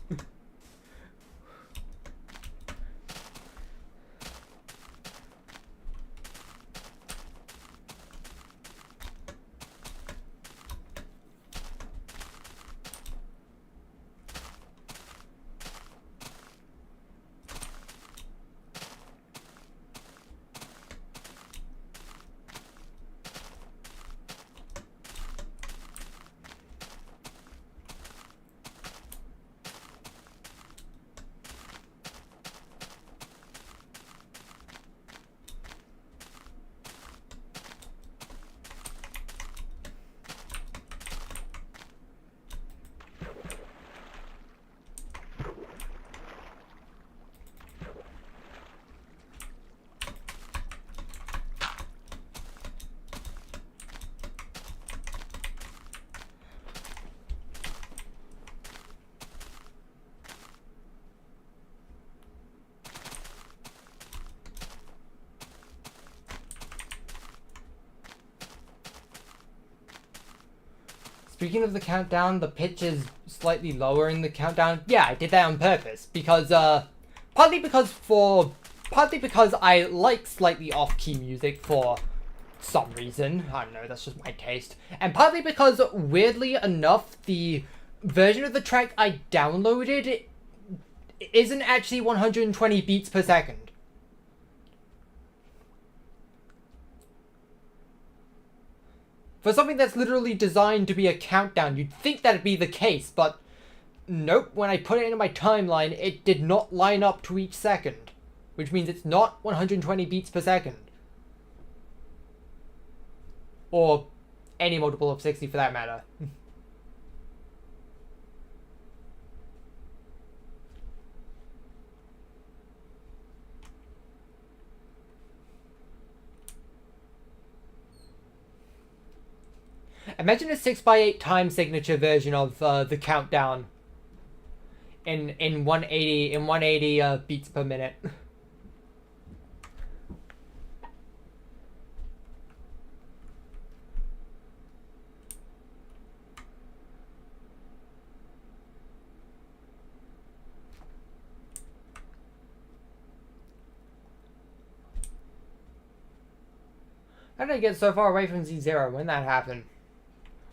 Speaking of the countdown, the pitch is slightly lower in the countdown. Yeah, I did that on purpose because partly because I like slightly off-key music for some reason. I don't know, that's just my taste. And partly because, weirdly enough, the version of the track I downloaded isn't actually 120 beats per second. For something that's literally designed to be a countdown, you'd think that'd be the case, but nope, when I put it into my timeline, it did not line up to each second, which means it's not 120 beats per second. Or any multiple of 60 for that matter. Imagine a 6x8 time signature version of the countdown in 180 beats per minute. How did I get so far away from Z0? When that happened?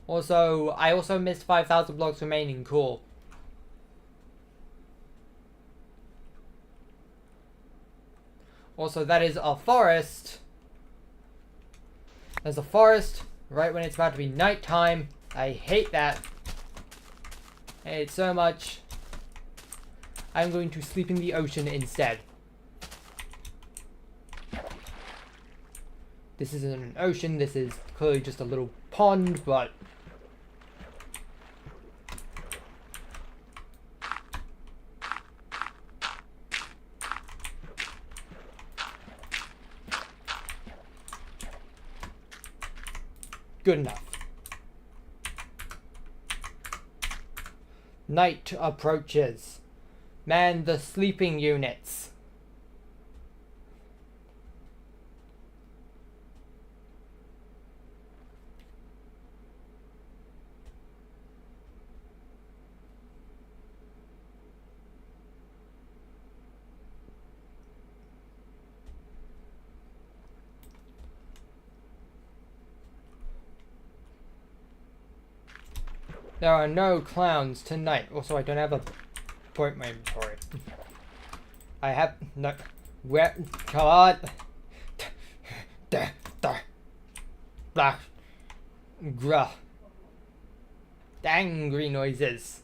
Also, I also missed 5,000 blocks remaining. Cool. Also, that is a forest. There's a forest right when it's about to be nighttime. I hate that. I hate it so much. I'm going to sleep in the ocean instead. This isn't an ocean, this is clearly just a little pond, but good enough. Night approaches. Man the sleeping units. There are no clowns tonight. Also, I don't have a point in my inventory. I have no. Where? God. Blah. Gruh. Angry noises.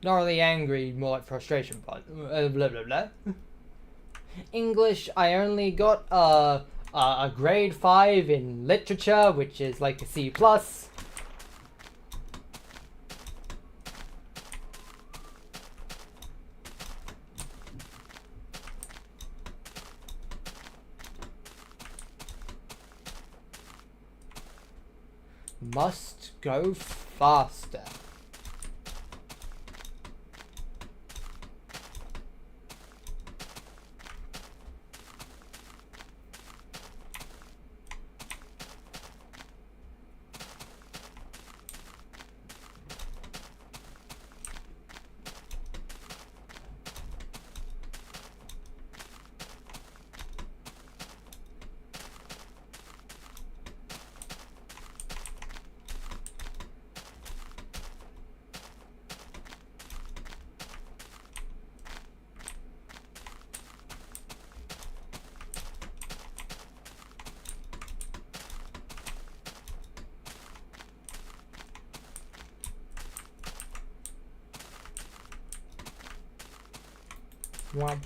Not really angry, more like frustration, but blah blah blah. English, I only got a grade 5 in literature, which is like a C+. Must go faster. One.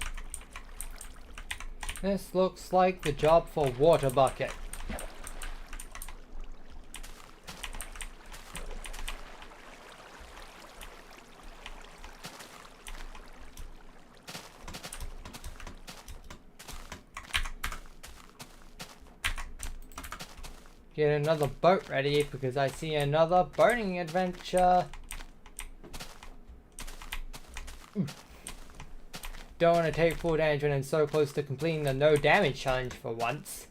This looks like the job for water bucket. Get another boat ready because I see another boating adventure. Don't want to take full damage when I'm so close to completing the no damage challenge for once.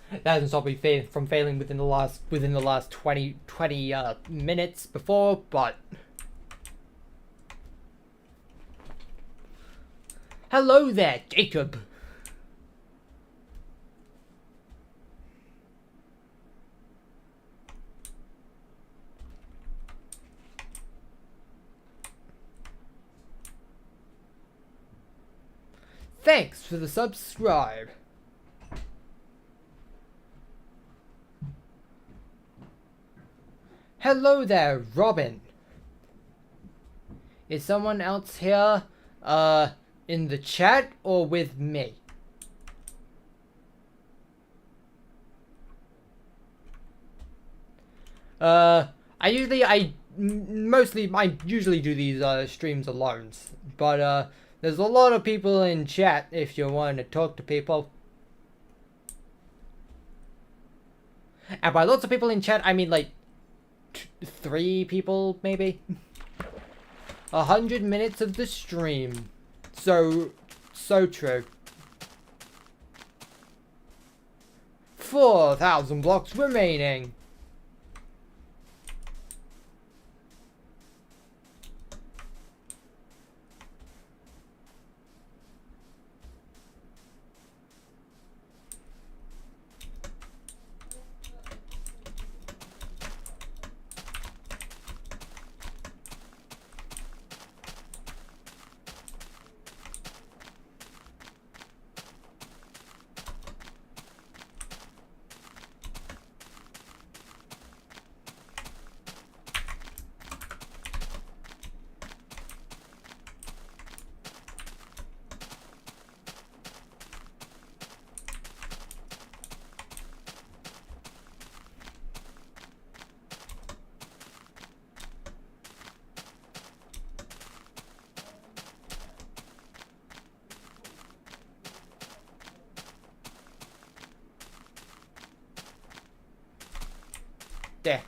That hasn't stopped me from failing within the last 20 minutes before, but hello there, Jacob. Thanks for the subscribe. Hello there, Robin. Is someone else here, in the chat or with me? I usually do these, streams alone, but, there's a lot of people in chat if you want to talk to people. And by lots of people in chat, I mean like 3 people, maybe. 100 minutes of the stream. So true. 4,000 blocks remaining. There.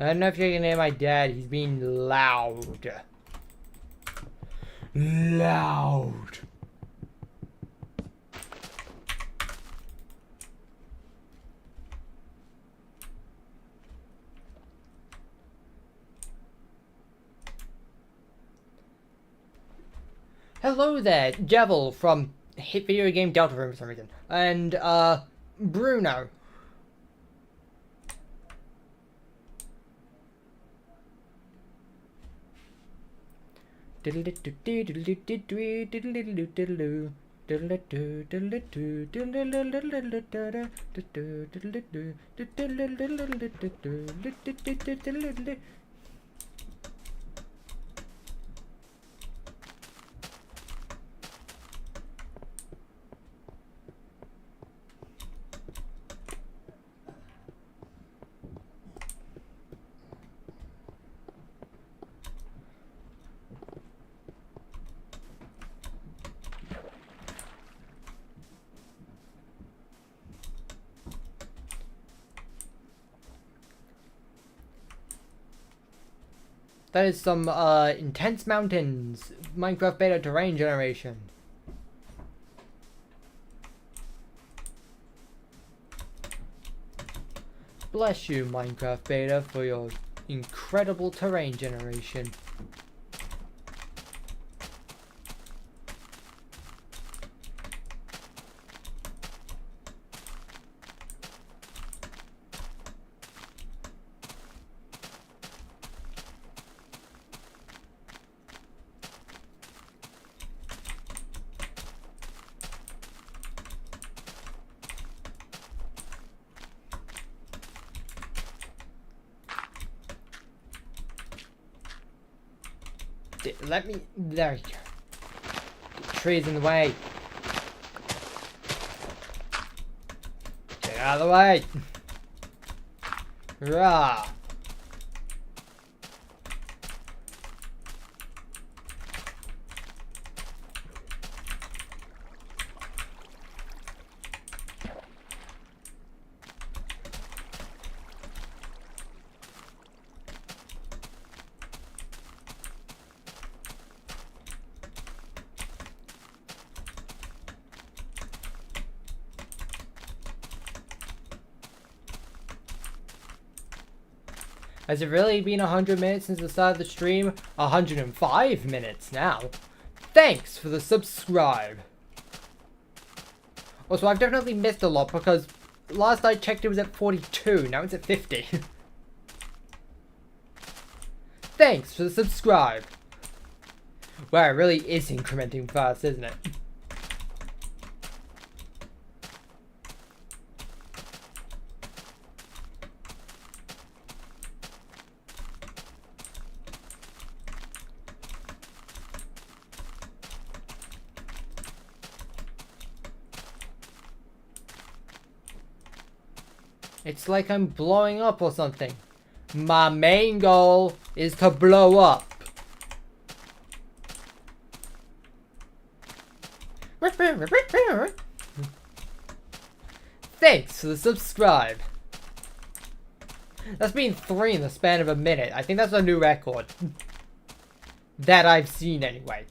I don't know if you can hear my dad. He's being loud. Loud. Hello there, Devil from Hit Video Game Delta Room for some reason. And, Bruno. That is some, intense mountains. Minecraft beta terrain generation. Bless you, Minecraft beta, for your incredible terrain generation. Let me... There you go. The tree's in the way. Get out of the way. Rah. Has it really been 100 minutes since the start of the stream? 105 minutes now. Thanks for the subscribe. Also, I've definitely missed a lot because last I checked it was at 42. Now it's at 50. Thanks for the subscribe. Wow, it really is incrementing fast, isn't it? 'It's like I'm blowing up or something. My main goal is to blow up. Thanks for the subscribe. That's been 3 in the span of a minute. I think that's a new record. That I've seen anyway.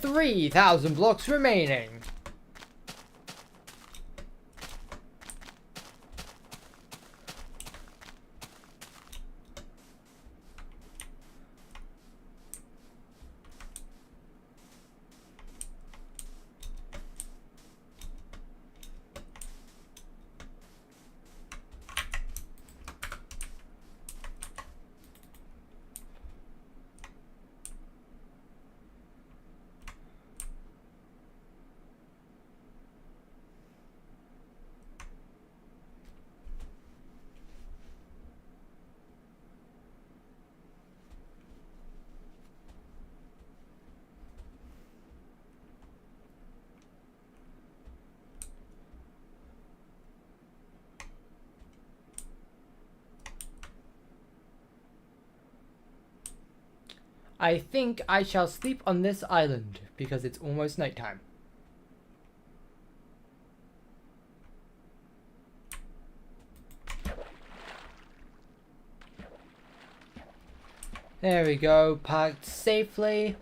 $3,000 blocks remaining. I think I shall sleep on this island because it's almost nighttime. There we go, parked safely.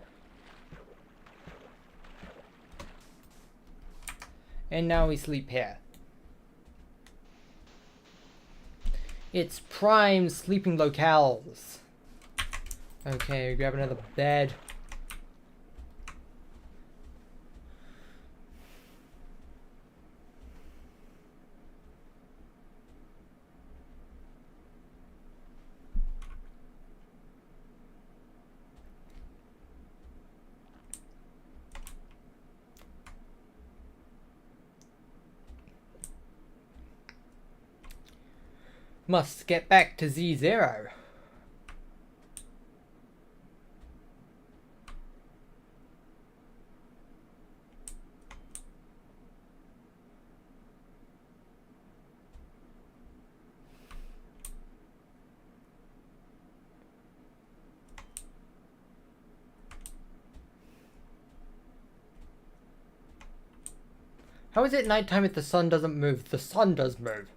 And now we sleep here. It's prime sleeping locales. Okay, grab another bed. Must get back to Z0. How is it nighttime if the sun doesn't move? The sun does move.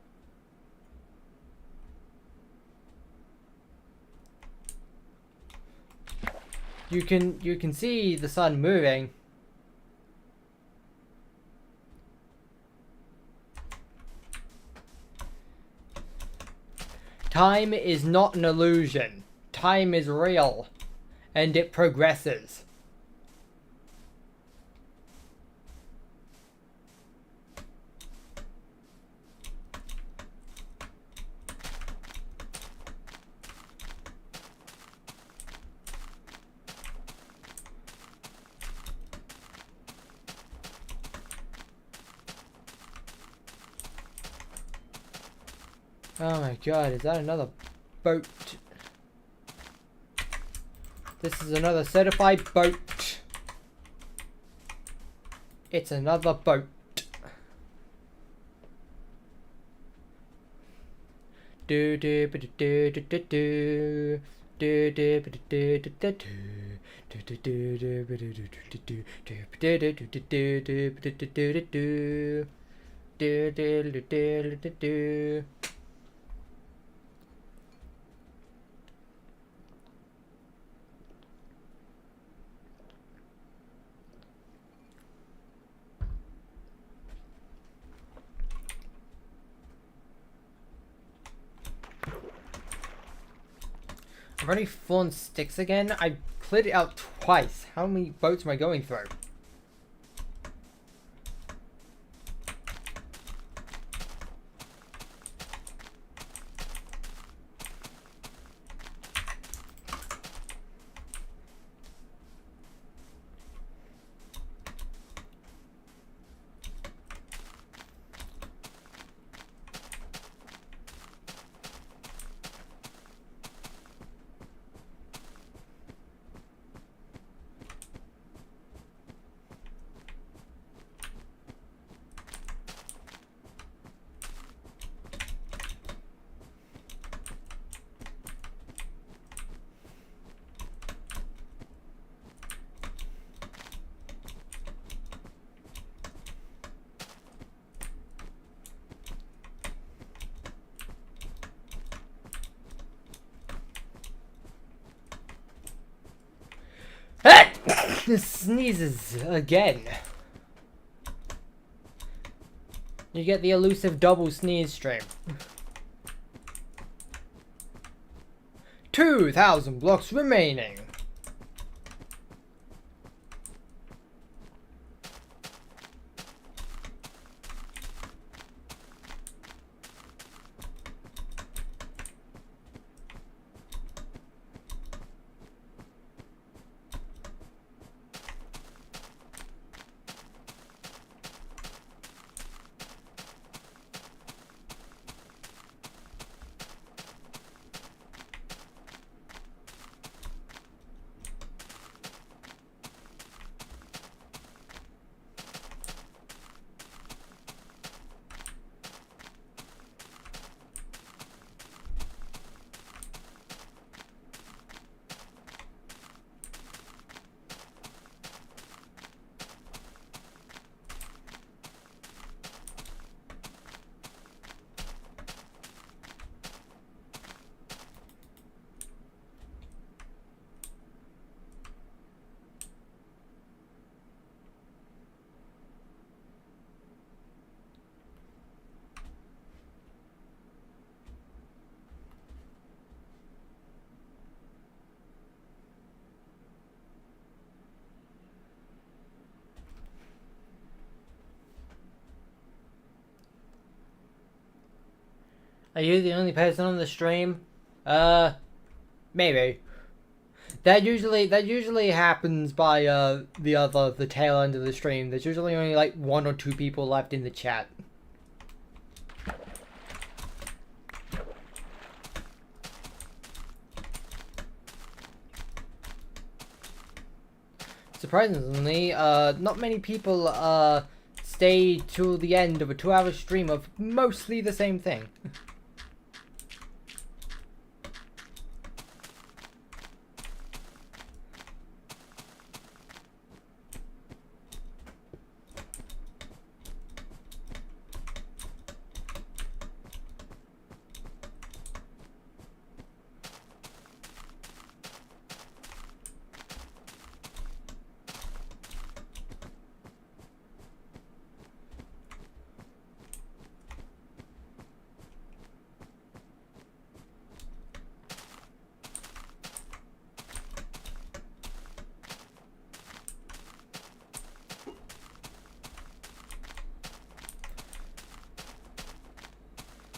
You can see the sun moving. Time is not an illusion. Time is real. And it progresses. Oh my god, is that another boat? This is another certified boat. It's another boat. Do do do do do do do do do do do do do do. I've already flown sticks again. I cleared it out twice. How many boats am I going through? Sneezes again. You get the elusive double sneeze stream. 2,000 blocks remaining. Are you the only person on the stream? Maybe. That usually happens by the tail end of the stream. There's usually only like 1 or 2 people left in the chat. Surprisingly, not many people stay till the end of a 2-hour stream of mostly the same thing.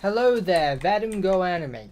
Hello there, Vadim Go Animate.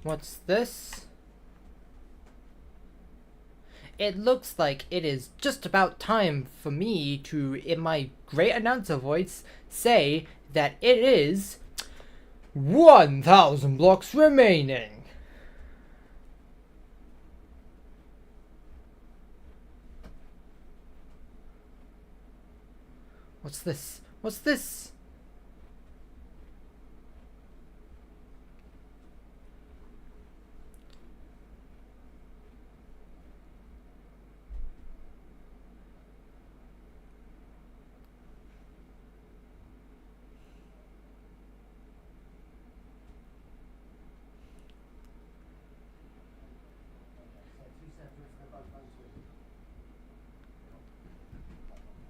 What's this? It looks like it is just about time for me to, in my great announcer voice, say that it is 1,000 blocks remaining. What's this? What's this?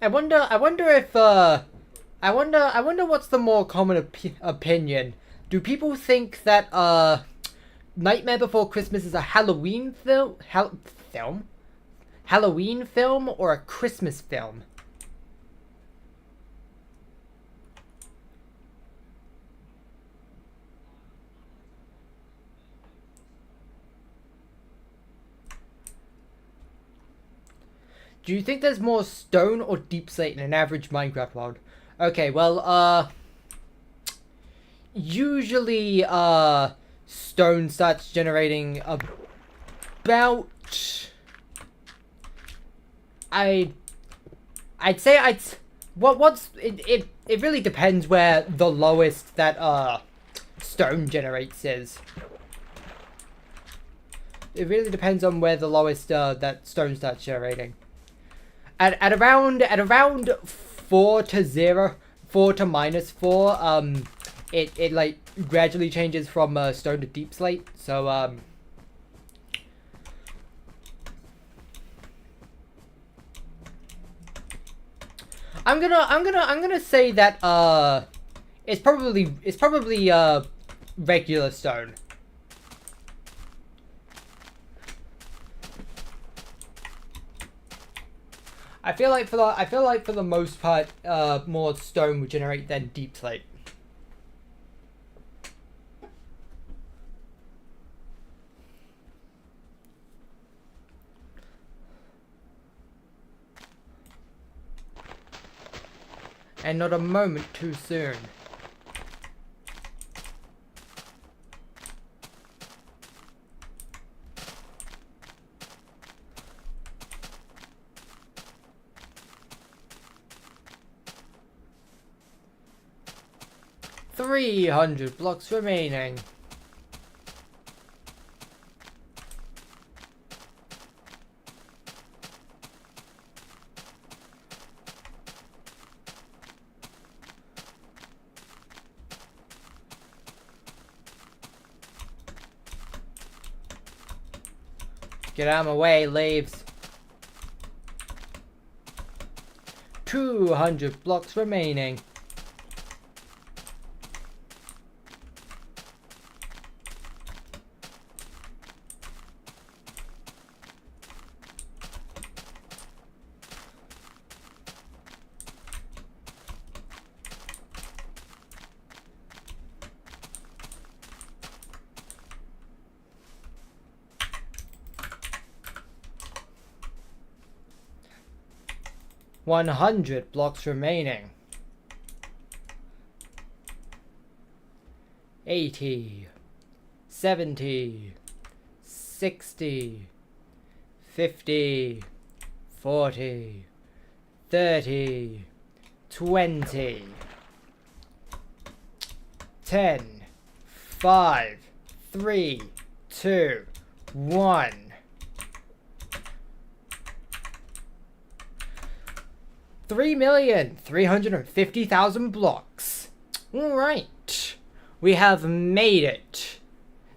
I wonder if, I wonder what's the more common opinion. Do people think that, Nightmare Before Christmas is a Halloween film? Halloween film or a Christmas film? Do you think there's more stone or deep slate in an average Minecraft world? Okay, well, usually, stone starts generating about... I'd say it really depends where the lowest that, stone generates is. It really depends on where the lowest, that stone starts generating. At around 4 to 0, 4 to -4, it like gradually changes from stone to deep slate. So I'm gonna say that it's probably regular stone. I feel like for the most part, more stone would generate than deep slate. And not a moment too soon. $300 blocks remaining. Get out of my way, leaves. 200 blocks remaining. $100 blocks remaining. 80, 70, 60, 50, 40, 30, 20, 10, 5, 3, 2, 1. 3,350,000 blocks. Alright. We have made it.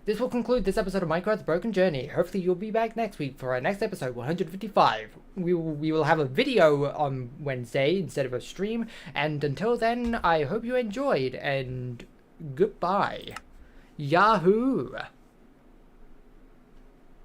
This will conclude this episode of Minecraft: The Broken Journey. Hopefully you'll be back next week for our next episode, 155. We will have a video on Wednesday instead of a stream. And until then, I hope you enjoyed, and goodbye. Yahoo!